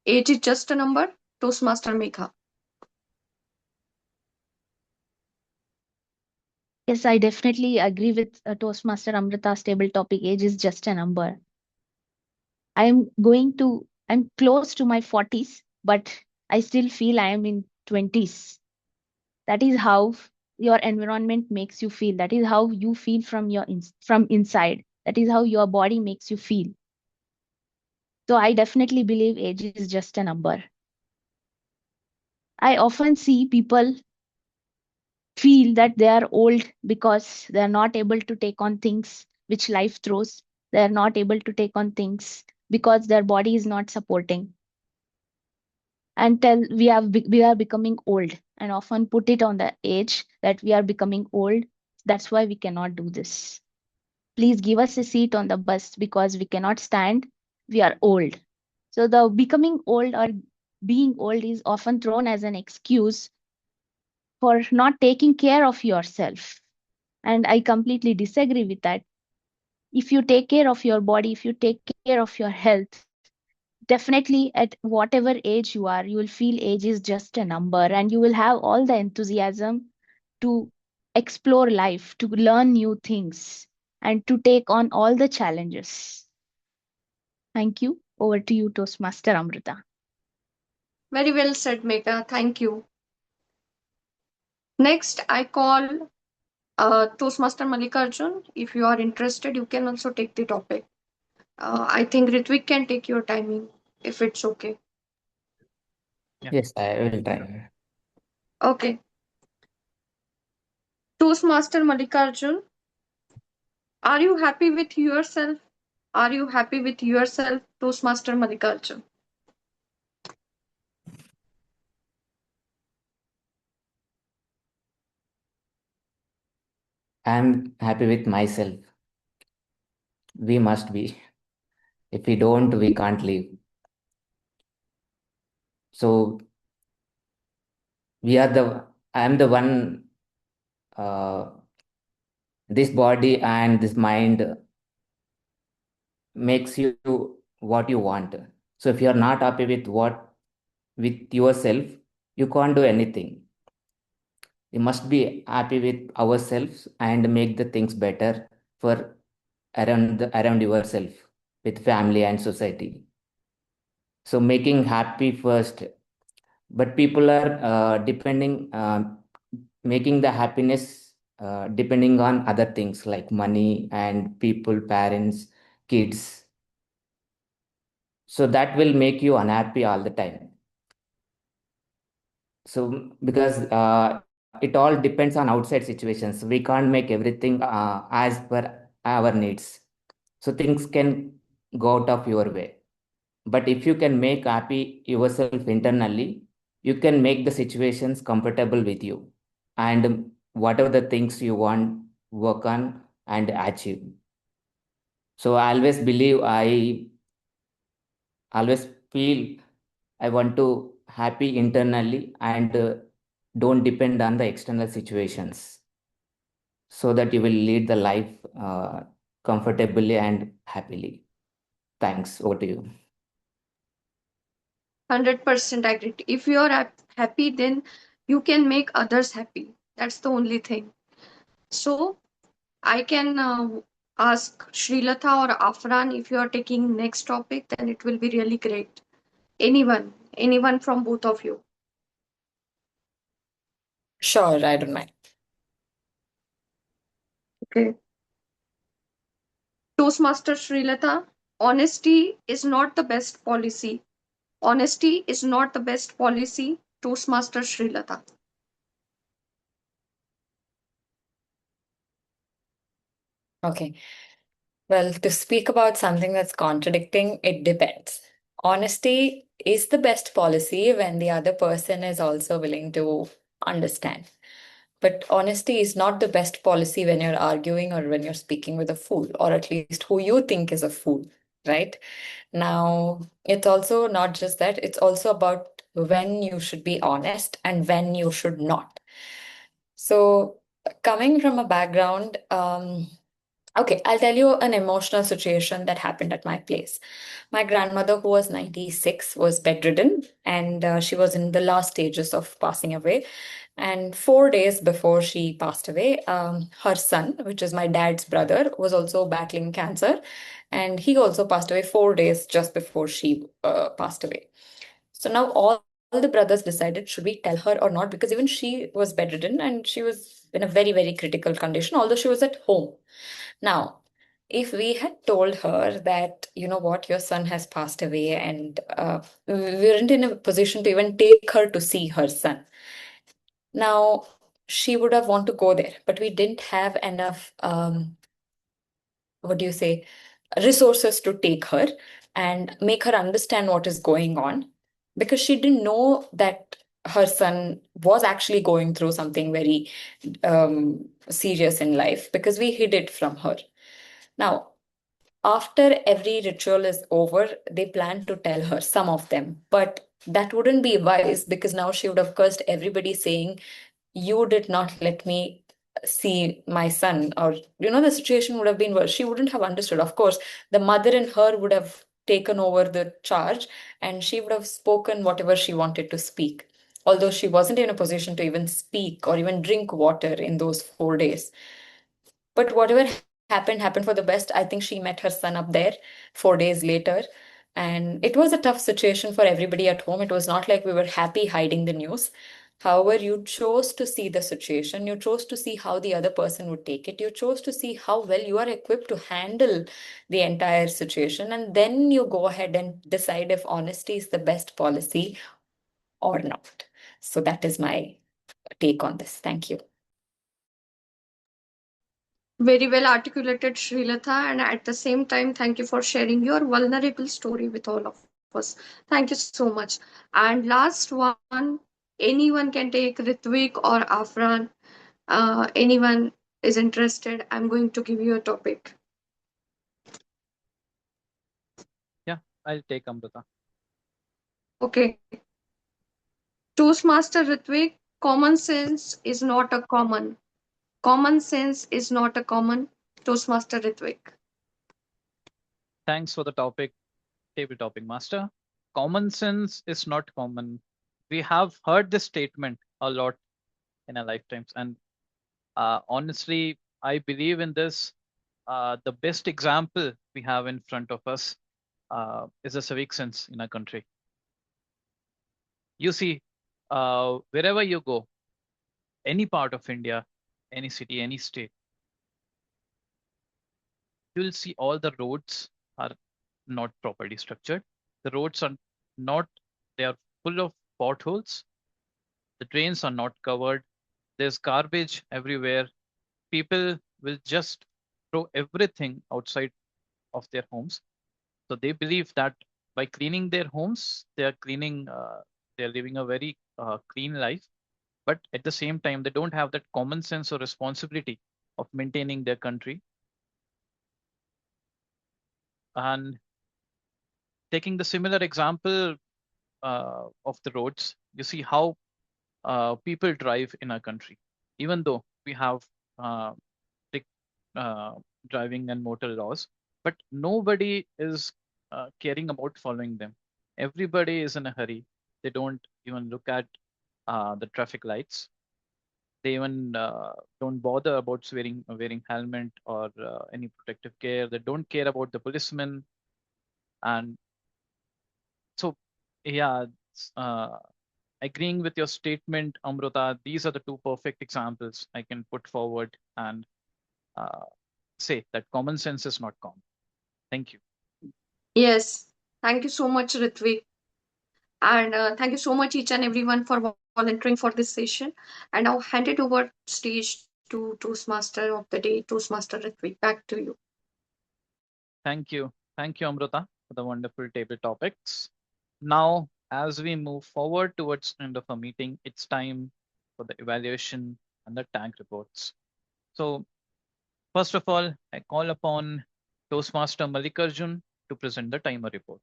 Age is just a number. Toastmaster Megha. Yes, I definitely agree with Toastmaster Amrita's table topic. Age is just a number. I'm close to my 40s, but I still feel I am in 20s. That is how your environment makes you feel. That is how you feel from from inside. That is how your body makes you feel. So I definitely believe age is just a number. I often see people feel that they are old because they are not able to take on things which life throws. They are not able to take on things because their body is not supporting. Until we are becoming old, and often put it on the age that we are becoming old. That's why we cannot do this. Please give us a seat on the bus because we cannot stand. We are old. So the becoming old or being old is often thrown as an excuse for not taking care of yourself. And I completely disagree with that. If you take care of your body, if you take care of your health, definitely at whatever age you are, you will feel age is just a number, and you will have all the enthusiasm to explore life, to learn new things, and to take on all the challenges. Thank you. Over to you, Toastmaster Amrita. Very well said, Megha. Thank you. Next, I call Toastmaster Mallikarjun. If you are interested, you can also take the topic. I think Ritvik can take your timing if it's okay. Yeah. Yes, I will try. Okay. Toastmaster Mallikarjun, are you happy with yourself? Are you happy with yourself, Toastmaster Mallikarjun? I'm happy with myself. We must be. If we don't, we can't live. So I'm the one, this body and this mind makes you what you want. So if you're not happy with yourself, you can't do anything. We must be happy with ourselves and make the things better for around yourself, with family and society. So making happy first, but people are making the happiness depending on other things like money and people, parents, kids. So that will make you unhappy all the time. So because it all depends on outside situations, we can't make everything as per our needs. So things can go out of your way. But if you can make happy yourself internally, you can make the situations comfortable with you, and whatever the things you want, work on and achieve. So I always believe, I always feel I want to happy internally and don't depend on the external situations, so that you will lead the life comfortably and happily. Thanks. Over to you. 100% agree. If you are happy, then you can make others happy. That's the only thing. So I can ask Srilata or Afran if you are taking next topic, then it will be really great. Anyone from both of you. Sure, I don't mind. Okay. Toastmaster Srilata, honesty is not the best policy. Honesty is not the best policy. Toastmaster Srilata. Okay. Well, to speak about something that's contradicting, it depends. Honesty is the best policy when the other person is also willing to understand. But honesty is not the best policy when you're arguing or when you're speaking with a fool, or at least who you think is a fool, right? Now, it's also not just that, it's also about when you should be honest and when you should not. So, coming from a background, okay, I'll tell you an emotional situation that happened at my place. My grandmother, who was 96, was bedridden and she was in the last stages of passing away. And 4 days before she passed away, her son, which is my dad's brother, was also battling cancer. And he also passed away 4 days just before she passed away. So now all the brothers decided, should we tell her or not? Because even she was bedridden and she was in a very, very critical condition, although she was at home. Now, if we had told her that, you know what, your son has passed away, and we weren't in a position to even take her to see her son. Now, she would have want to go there, but we didn't have enough, what do you say, resources to take her and make her understand what is going on, because she didn't know that her son was actually going through something very serious in life, because we hid it from her. Now, after every ritual is over, they plan to tell her, some of them, but that wouldn't be wise, because now she would have cursed everybody, saying, you did not let me see my son, or the situation would have been worse. She wouldn't have understood. Of course, the mother in her would have taken over the charge, and she would have spoken whatever she wanted to speak, although she wasn't in a position to even speak or even drink water in those 4 days. But whatever happened for the best. I think she met her son up there 4 days later. And it was a tough situation for everybody at home. It was not like we were happy hiding the news. However, you chose to see the situation. You chose to see how the other person would take it. You chose to see how well you are equipped to handle the entire situation. And then you go ahead and decide if honesty is the best policy or not. So that is my take on this. Thank you. Very well articulated, Srilata, and at the same time, thank you for sharing your vulnerable story with all of us. Thank you so much. And last one, anyone can take Ritvik or Afran. Anyone is interested, I'm going to give you a topic. Yeah, I'll take Amrita. Okay. Toastmaster Ritvik, common sense is not a common. Common sense is not a common. Toastmaster Ritvik. Thanks for the topic, table topic master. Common sense is not common. We have heard this statement a lot in our lifetimes, and honestly, I believe in this. The best example we have in front of us is a civic sense in our country. You see, wherever you go, any part of India, any city, any state, you'll see all the roads are not properly structured. The roads are not, they are full of potholes. The drains are not covered. There's garbage everywhere. People will just throw everything outside of their homes. So they believe that by cleaning their homes, they're living a very clean life. But at the same time, they don't have that common sense or responsibility of maintaining their country. And taking the similar example of the roads, you see how people drive in our country. Even though we have strict driving and motor laws, but nobody is caring about following them. Everybody is in a hurry. They don't even look at the traffic lights. They even don't bother about wearing helmet or any protective gear. They don't care about the policemen. And so, yeah, agreeing with your statement, Amrita, these are the two perfect examples I can put forward and say that common sense is not common. Thank you. Yes. Thank you so much, Ritvik. And thank you so much, each and everyone, for volunteering for this session. And now hand it over stage to Toastmaster of the day, Toastmaster Ritvik. Back to you. Thank you. Thank you, Amrita, for the wonderful table topics. Now, as we move forward towards the end of our meeting, it's time for the evaluation and the tag reports. So, first of all, I call upon Toastmaster Mallikarjun to present the timer report.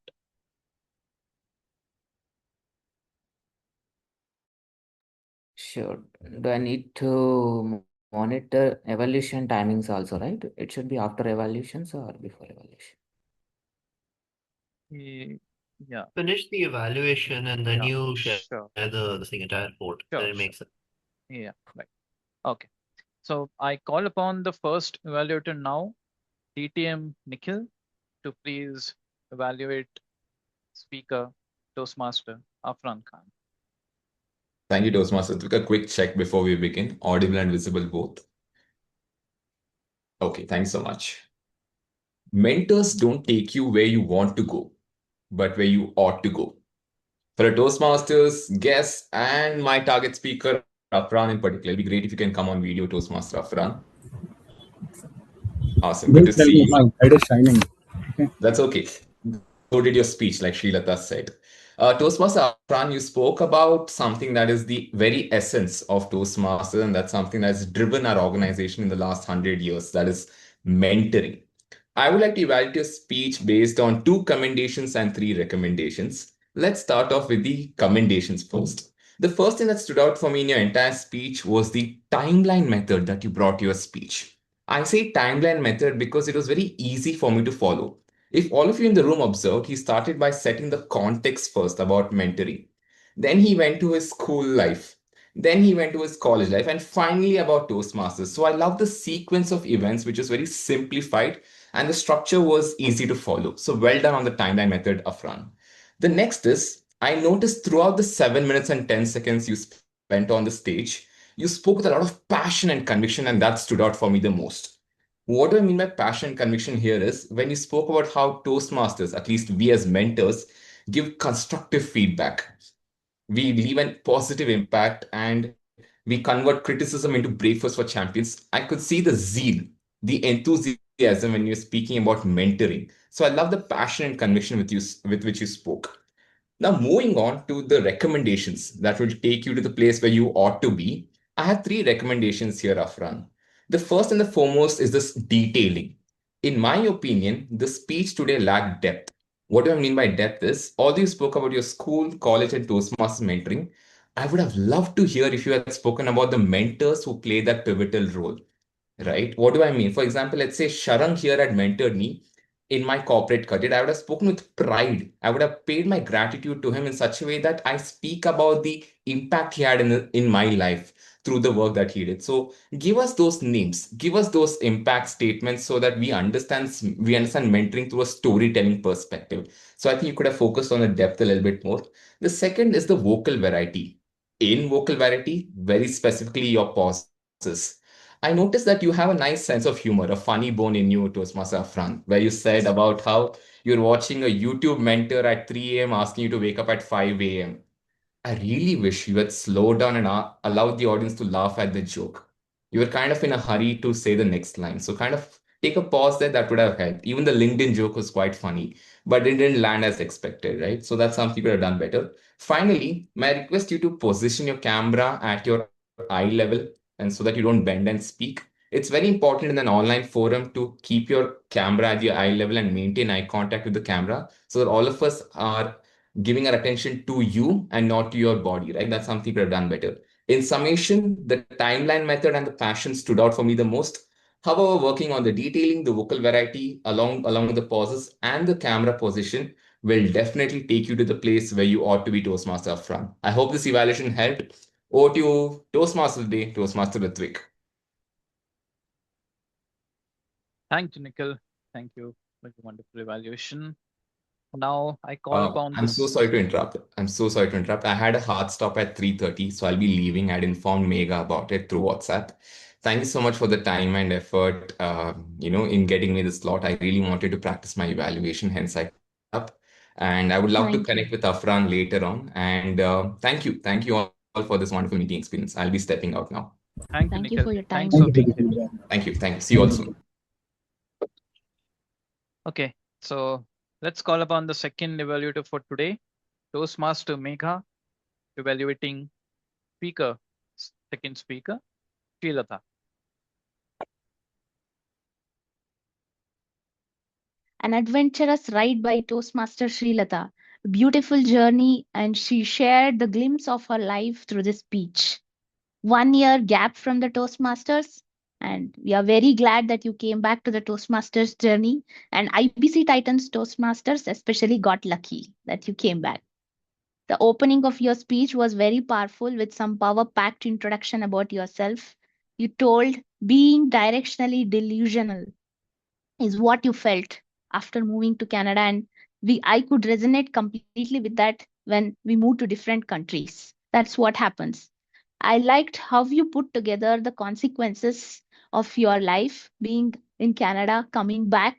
Sure. Do I need to monitor evaluation timings also, right? It should be after evaluations or before evaluation? Yeah. Finish the evaluation and then you share Sure. the thing entire report. Then Sure, it makes it. Yeah, right. Okay. So I call upon the first evaluator now, DTM Nikhil, to please evaluate speaker, Toastmaster Afran Khan. Thank you, Toastmasters. Took a quick check before we begin. Audible and visible both. Okay, thanks so much. Mentors don't take you where you want to go, but where you ought to go. For a Toastmasters guest and my target speaker, Afran in particular, it'd be great if you can come on video, Toastmaster Afran. Awesome. Good to Don't tell see me you. my head is shining. Okay. That's okay. So did your speech, like Srilata said. Toastmaster Afran, you spoke about something that is the very essence of Toastmasters, and that's something that's driven our organization in the last 100 years. That is mentoring. I would like to evaluate your speech based on two commendations and three recommendations. Let's start off with the commendations first. The first thing that stood out for me in your entire speech was the timeline method that you brought to your speech. I say timeline method because it was very easy for me to follow. If all of you in the room observed, he started by setting the context first about mentoring. Then he went to his school life. Then he went to his college life, and finally about Toastmasters. So I love the sequence of events, which is very simplified, and the structure was easy to follow. So well done on the timeline method, Afran. The next is I noticed throughout the 7 minutes and 10 seconds you spent on the stage, you spoke with a lot of passion and conviction, and that stood out for me the most. What do I mean by passion and conviction here is when you spoke about how Toastmasters, at least we as mentors, give constructive feedback. We leave a positive impact and we convert criticism into breakfast for champions. I could see the zeal, the enthusiasm when you're speaking about mentoring. So I love the passion and conviction with which you spoke. Now, moving on to the recommendations that will take you to the place where you ought to be, I have three recommendations here, Afran. The first and the foremost is this detailing. In my opinion, the speech today lacked depth. What do I mean by depth is, although you spoke about your school, college, and Toastmasters mentoring, I would have loved to hear if you had spoken about the mentors who play that pivotal role, right? What do I mean? For example, let's say Sharang here had mentored me in my corporate career. I would have spoken with pride. I would have paid my gratitude to him in such a way that I speak about the impact he had in my life through the work that he did. So give us those names, give us those impact statements so that we understand mentoring through a storytelling perspective. So I think you could have focused on the depth a little bit more. The second is the vocal variety. In vocal variety, very specifically your pauses. I noticed that you have a nice sense of humor, a funny bone in you, Toastmaster Afran, where you said about how you're watching a YouTube mentor at 3 a.m. asking you to wake up at 5 a.m. I really wish you had slowed down and allowed the audience to laugh at the joke. You were kind of in a hurry to say the next line. So, kind of take a pause there, that would have helped. Even the LinkedIn joke was quite funny, but it didn't land as expected, right? So, that's something you could have done better. Finally, may I request you to position your camera at your eye level and so that you don't bend and speak. It's very important in an online forum to keep your camera at your eye level and maintain eye contact with the camera so that all of us are giving our attention to you and not to your body, right? That's something we have done better. In summation, the timeline method and the passion stood out for me the most. However, working on the detailing, the vocal variety, along with the pauses and the camera position will definitely take you to the place where you ought to be Toastmaster from. I hope this evaluation helped. Over to you, Toastmaster Day, Toastmaster Ritvik. Thank you, Nikhil. Thank you for the wonderful evaluation. Now I call upon I'm so this. sorry to interrupt. I'm so sorry to interrupt. I had a hard stop at 3:30, so I'll be leaving. I'd informed Mega about it through WhatsApp. Thank you so much for the time and effort, in getting me the slot. I really wanted to practice my evaluation, hence I up. And I would love to Thank you. connect with Afran later on. And thank you all for this wonderful meeting experience. I'll be stepping out now. Thank you, Thank you Nikhil. for your time. Thanks for Thank you for being the here. feedback. Thank you. See you all soon. Okay, so let's call upon the second evaluator for today, Toastmaster Megha, evaluating speaker, second speaker, Srilata. An adventurous ride by Toastmaster Srilata. A beautiful journey, and she shared the glimpse of her life through this speech. 1 year gap from the Toastmasters, and we are very glad that you came back to the Toastmasters journey. And IBC Titans Toastmasters especially got lucky that you came back. The opening of your speech was very powerful with some power packed introduction about yourself. You told being directionally delusional is what you felt after moving to Canada, and I could resonate completely with that when we moved to different countries. That's what happens. I liked how you put together the consequences of your life being in Canada, coming back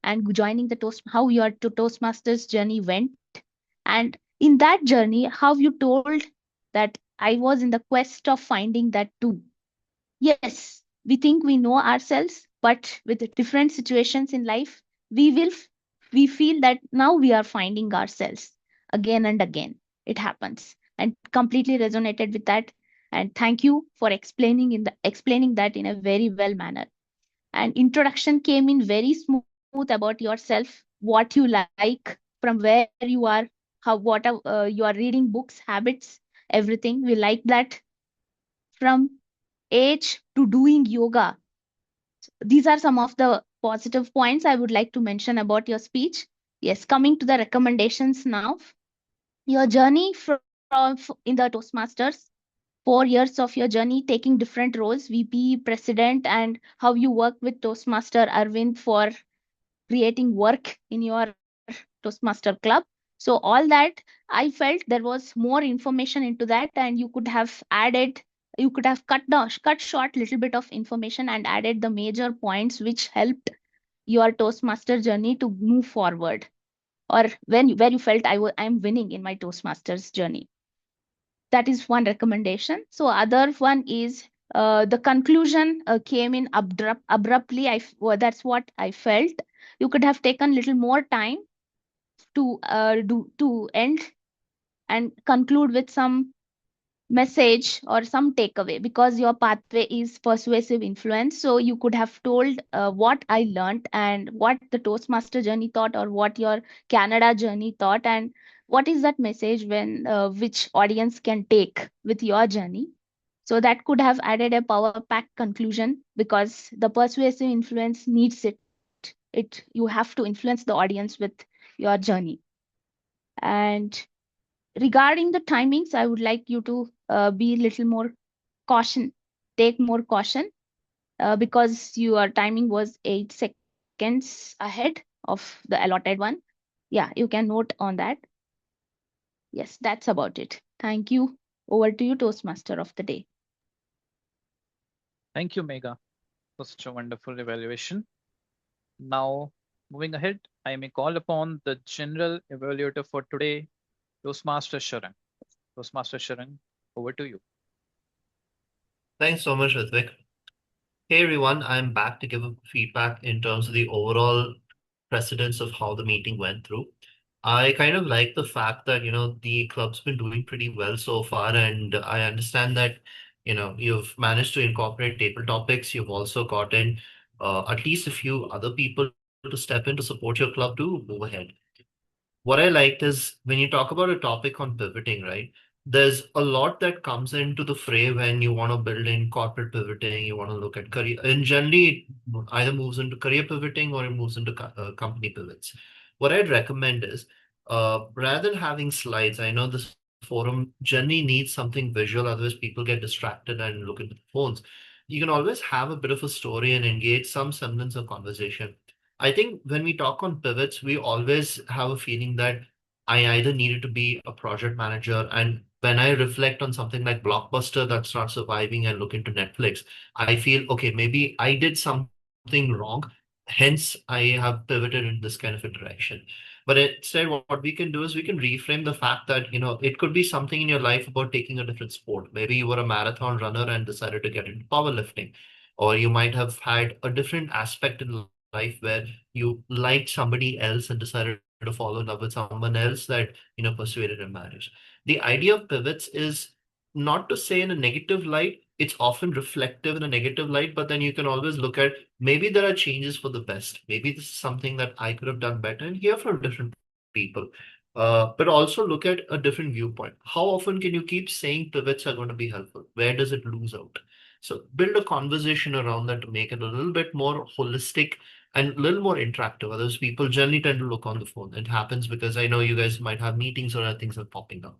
and joining the how your Toastmasters journey went. And in that journey, how you told that I was in the quest of finding that too. Yes, we think we know ourselves, but with the different situations in life, we will we feel that now we are finding ourselves again and again. It happens, and completely resonated with that. And thank you for explaining that in a very well manner. And introduction came in very smooth about yourself, what you like, from where you are, you are reading books, habits, everything. We like that. From age to doing yoga, these are some of the positive points I would like to mention about your speech. Yes, coming to the recommendations now. Your journey in the Toastmasters, 4 years of your journey taking different roles, VP, president, and how you work with Toastmaster Arvind for creating work in your Toastmaster club. So all that, I felt there was more information into that, and you could have added, you could have cut short little bit of information and added the major points which helped your Toastmaster journey to move forward, or where you felt I'm winning in my Toastmasters journey. That is one recommendation. So other one is the conclusion came in abruptly. Well, that's what I felt. You could have taken little more time to end and conclude with some message or some takeaway, because your pathway is persuasive influence. So you could have told what I learned and what the Toastmaster journey thought, or what your Canada journey thought, and what is that message when which audience can take with your journey. So that could have added a power packed conclusion, because the persuasive influence needs it you have to influence the audience with your journey. And regarding the timings, I would like you to be a little more take more caution, because your timing was 8 seconds ahead of the allotted one. Yeah, you can note on that. Yes, that's about it. Thank you. Over to you, Toastmaster of the day. Thank you, Megha, for such a wonderful evaluation. Now, moving ahead, I may call upon the general evaluator for today, Toastmaster Sharan. Toastmaster Sharan, over to you. Thanks so much, Ritvik. Hey everyone, I'm back to give a feedback in terms of the overall precedence of how the meeting went through. I kind of like the fact that, the club's been doing pretty well so far, and I understand that, you've managed to incorporate table topics. You've also gotten at least a few other people to step in to support your club to move ahead. What I liked is when you talk about a topic on pivoting, right? There's a lot that comes into the fray when you want to build in corporate pivoting, you want to look at career, and generally it either moves into career pivoting or it moves into company pivots. What I'd recommend is rather than having slides, I know this forum generally needs something visual, otherwise people get distracted and look into the phones. You can always have a bit of a story and engage some semblance of conversation. I think when we talk on pivots, we always have a feeling that I either needed to be a project manager. And when I reflect on something like Blockbuster that's not surviving and look into Netflix, I feel, okay, maybe I did something wrong. Hence, I have pivoted in this kind of a direction. But instead, what we can do is we can reframe the fact that, it could be something in your life about taking a different sport. Maybe you were a marathon runner and decided to get into powerlifting, or you might have had a different aspect in life where you liked somebody else and decided to fall in love with someone else that persuaded in marriage. The idea of pivots is not to say in a negative light. It's often reflective in a negative light, but then you can always look at maybe there are changes for the best. Maybe this is something that I could have done better, and hear from different people. But also look at a different viewpoint. How often can you keep saying pivots are going to be helpful? Where does it lose out? So build a conversation around that to make it a little bit more holistic and a little more interactive. Otherwise, people generally tend to look on the phone. It happens because I know you guys might have meetings or other things are popping up.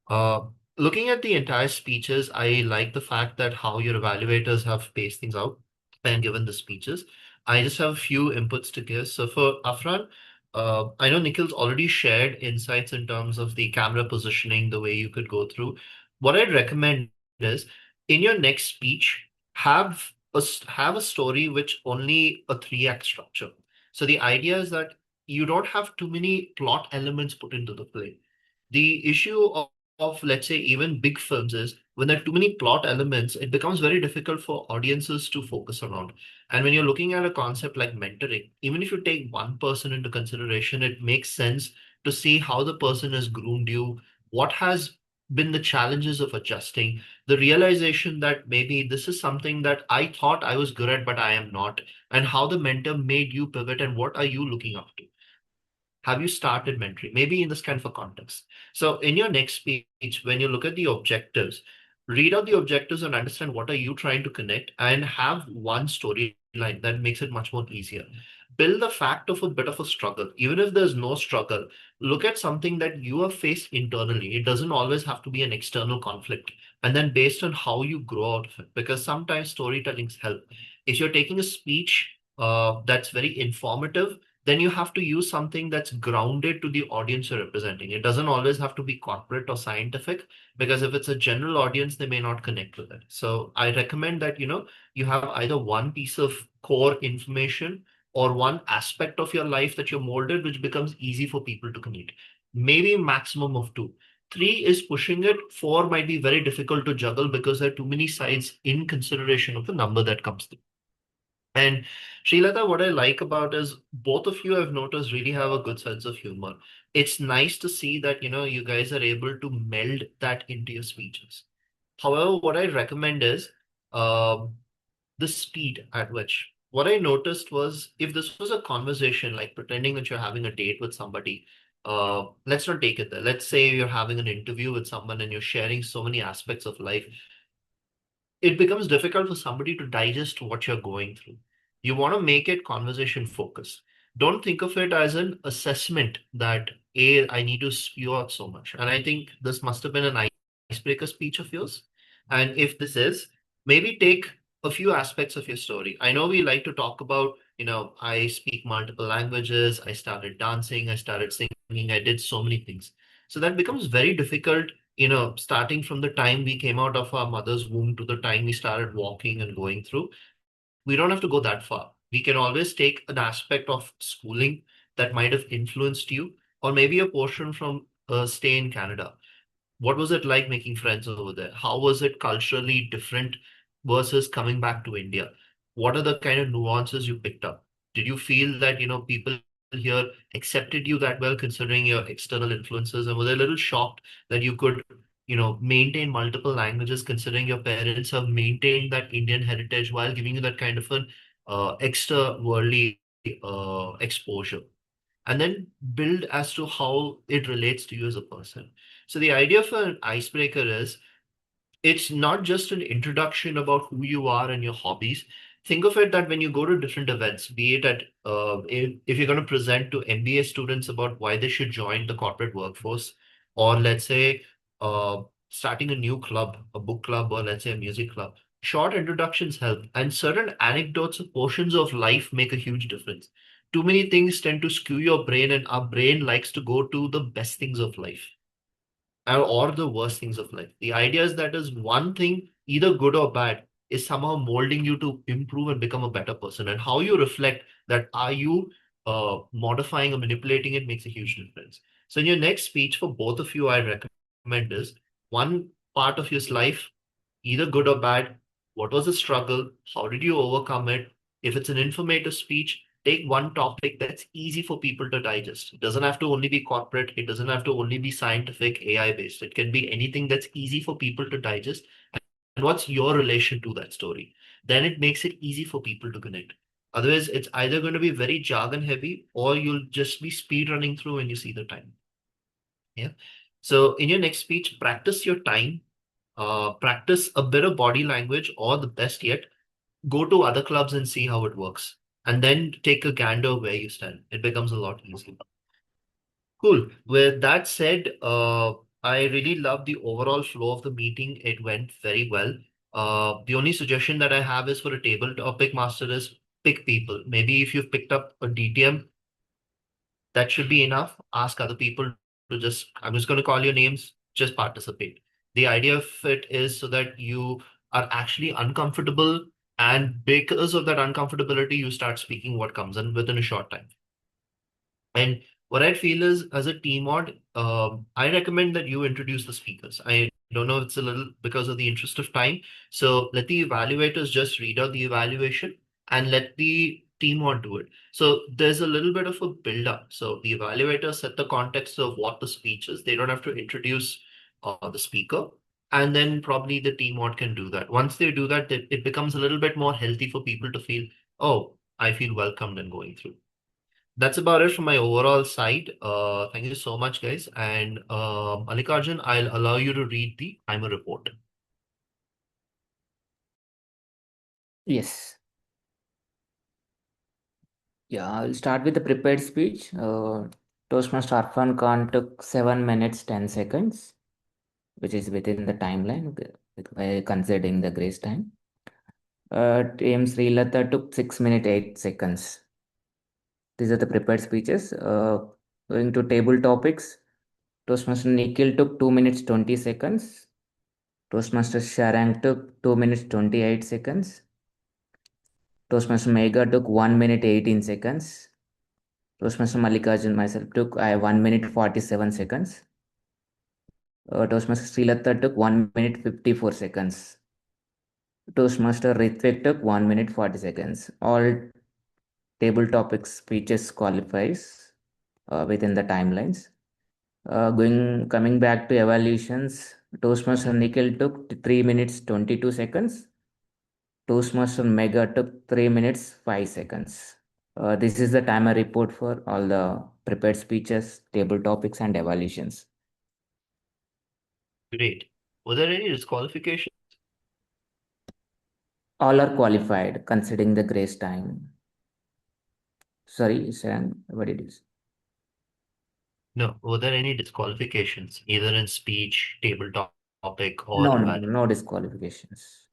Uh, Looking at the entire speeches, I like the fact that how your evaluators have paced things out and given the speeches. I just have a few inputs to give. So for Afran, I know Nikhil's already shared insights in terms of the camera positioning, the way you could go through. What I'd recommend is in your next speech, have a story which only a 3-act structure. So the idea is that you don't have too many plot elements put into the play. The issue of let's say even big films is when there are too many plot elements, it becomes very difficult for audiences to focus around. And when you're looking at a concept like mentoring, even if you take one person into consideration, it makes sense to see how the person has groomed you, what has been the challenges of adjusting, the realization that maybe this is something that I thought I was good at, but I am not, and how the mentor made you pivot and what are you looking up to. Have you started mentoring? Maybe in this kind of a context. So in your next speech, when you look at the objectives, read out the objectives and understand what are you trying to connect and have one storyline that makes it much more easier. Build the fact of a bit of a struggle. Even if there's no struggle, look at something that you have faced internally. It doesn't always have to be an external conflict. And then based on how you grow out of it, because sometimes storytellings help. If you're taking a speech that's very informative, then you have to use something that's grounded to the audience you're representing. It doesn't always have to be corporate or scientific, because if it's a general audience, they may not connect with it. So I recommend that, you have either one piece of core information or one aspect of your life that you're molded, which becomes easy for people to connect. Maybe maximum of two. Three is pushing it. Four might be very difficult to juggle because there are too many sides in consideration of the number that comes through. And Srilata, what I like about is both of you I've noticed really have a good sense of humor. It's nice to see that, you guys are able to meld that into your speeches. However, what I recommend is um, the speed at which. What I noticed was if this was a conversation, like pretending that you're having a date with somebody, let's not take it there. Let's say you're having an interview with someone and you're sharing so many aspects of life, it becomes difficult for somebody to digest what you're going through. You want to make it conversation focused. Don't think of it as an assessment that, I need to spew out so much. And I think this must have been an icebreaker speech of yours. And if this is, maybe take a few aspects of your story. I know we like to talk about, I speak multiple languages, I started dancing, I started singing, I did so many things. So that becomes very difficult, starting from the time we came out of our mother's womb to the time we started walking and going through. We don't have to go that far. We can always take an aspect of schooling that might have influenced you, or maybe a portion from a stay in Canada. What was it like making friends over there? How was it culturally different versus coming back to India? What are the kind of nuances you picked up? Did you feel that, people here accepted you that well considering your external influences, and were they a little shocked that you could, maintain multiple languages considering your parents have maintained that Indian heritage while giving you that kind of an extra worldly exposure? And then build as to how it relates to you as a person. So the idea for an icebreaker is it's not just an introduction about who you are and your hobbies. Think of it that when you go to different events, be it at if you're going to present to MBA students about why they should join the corporate workforce, or let's say starting a new club, a book club, or let's say a music club. Short introductions help, and certain anecdotes or portions of life make a huge difference. Too many things tend to skew your brain, and our brain likes to go to the best things of life or the worst things of life. The idea is that is one thing, either good or bad, is somehow molding you to improve and become a better person. And how you reflect that, are you modifying or manipulating it, makes a huge difference. So in your next speech, for both of you, I recommend is one part of your life, either good or bad. What was the struggle? How did you overcome it? If it's an informative speech, take one topic that's easy for people to digest. It doesn't have to only be corporate. It doesn't have to only be scientific, AI based. It can be anything that's easy for people to digest. And what's your relation to that story? Then it makes it easy for people to connect. Otherwise, it's either going to be very jargon heavy or you'll just be speed running through when you see the time. Yeah. So in your next speech, practice your time, practice a bit of body language, or the best yet, go to other clubs and see how it works. And then take a gander where you stand. It becomes a lot easier. Cool. With that said, I really love the overall flow of the meeting. It went very well. The only suggestion that I have is for a table topic master is pick people. Maybe if you've picked up a DTM, that should be enough. Ask other people to just, I'm just going to call your names, just participate. The idea of it is so that you are actually uncomfortable And because of that uncomfortability, you start speaking what comes in within a short time. And what I feel is, as a team mod, I recommend that you introduce the speakers. I don't know if it's a little because of the interest of time. So let the evaluators just read out the evaluation and let the team mod do it. So there's a little bit of a build up. So the evaluators set the context of what the speech is. They don't have to introduce the speaker. And then probably the team mod can do that. Once they do that, it becomes a little bit more healthy for people to feel, oh, I feel welcomed and going through. That's about it from my overall side. Thank you so much, guys. And Alikarjan, I'll allow you to read the timer report. Yes. Yeah, I'll start with the prepared speech. Toastmaster Arfan Khan took 7 minutes 10 seconds, which is within the timeline, considering the grace time. Team Srilata took 6 minutes 8 seconds. These are the prepared speeches. Going to table topics. Toastmaster Nikhil took 2 minutes 20 seconds. Toastmaster Sharang took 2 minutes 28 seconds. Toastmaster Mega took 1 minute 18 seconds. Toastmaster Mallikarjun myself took 1 minute 47 seconds. Toastmaster Srilata took 1 minute 54 seconds. Toastmaster Ritvik took 1 minute 40 seconds. All table topics speeches qualifies within the timelines. Coming back to evaluations, Toastmaster Nikhil took 3 minutes 22 seconds. Toastmaster Mega took 3 minutes 5 seconds. This is the timer report for all the prepared speeches, table topics, and evaluations. Great. Were there any disqualifications? All are qualified considering the grace time. Sorry, Sharang, what it is? No. Were there any disqualifications, either in speech, table topic, or No, evaluation? no disqualifications.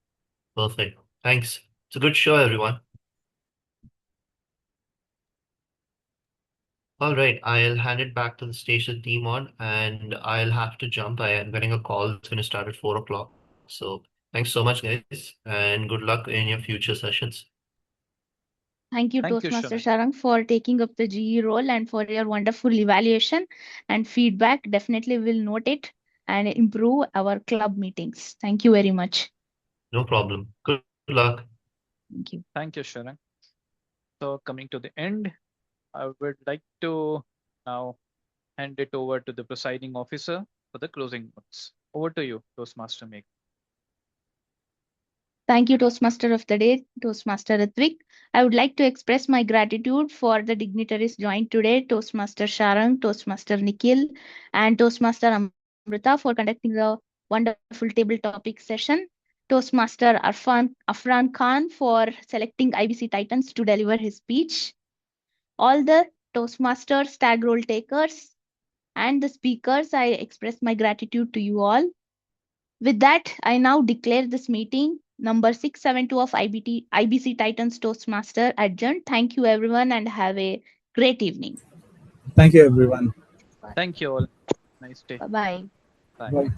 Perfect. Thanks. It's a good show, everyone. All right, I'll hand it back to the station team on, and I'll have to jump. I am getting a call that's going to start at 4 o'clock. So thanks so much, guys, and good luck in your future sessions. Thank you, Thank you, Toastmaster Sharang. Sharang, for taking up the GE role and for your wonderful evaluation and feedback. Definitely will note it and improve our club meetings. Thank you very much. No problem. Good luck. Thank you. Thank you, Sharang. So coming to the end, I would like to now hand it over to the presiding officer for the closing notes. Over to you, Toastmaster Meg. Thank you, Toastmaster of the Day, Toastmaster Ritvik. I would like to express my gratitude for the dignitaries joined today, Toastmaster Sharang, Toastmaster Nikhil, and Toastmaster Amrita for conducting the wonderful table topic session. Toastmaster Afran Khan for selecting IBC Titans to deliver his speech. All the Toastmasters, tag role takers, and the speakers, I express my gratitude to you all. With that, I now declare this meeting number 672 of IBC Titans Toastmaster adjourned. Thank you, everyone, and have a great evening. Thank you, everyone. Thank you all. Nice day. Bye-bye. Bye. Bye.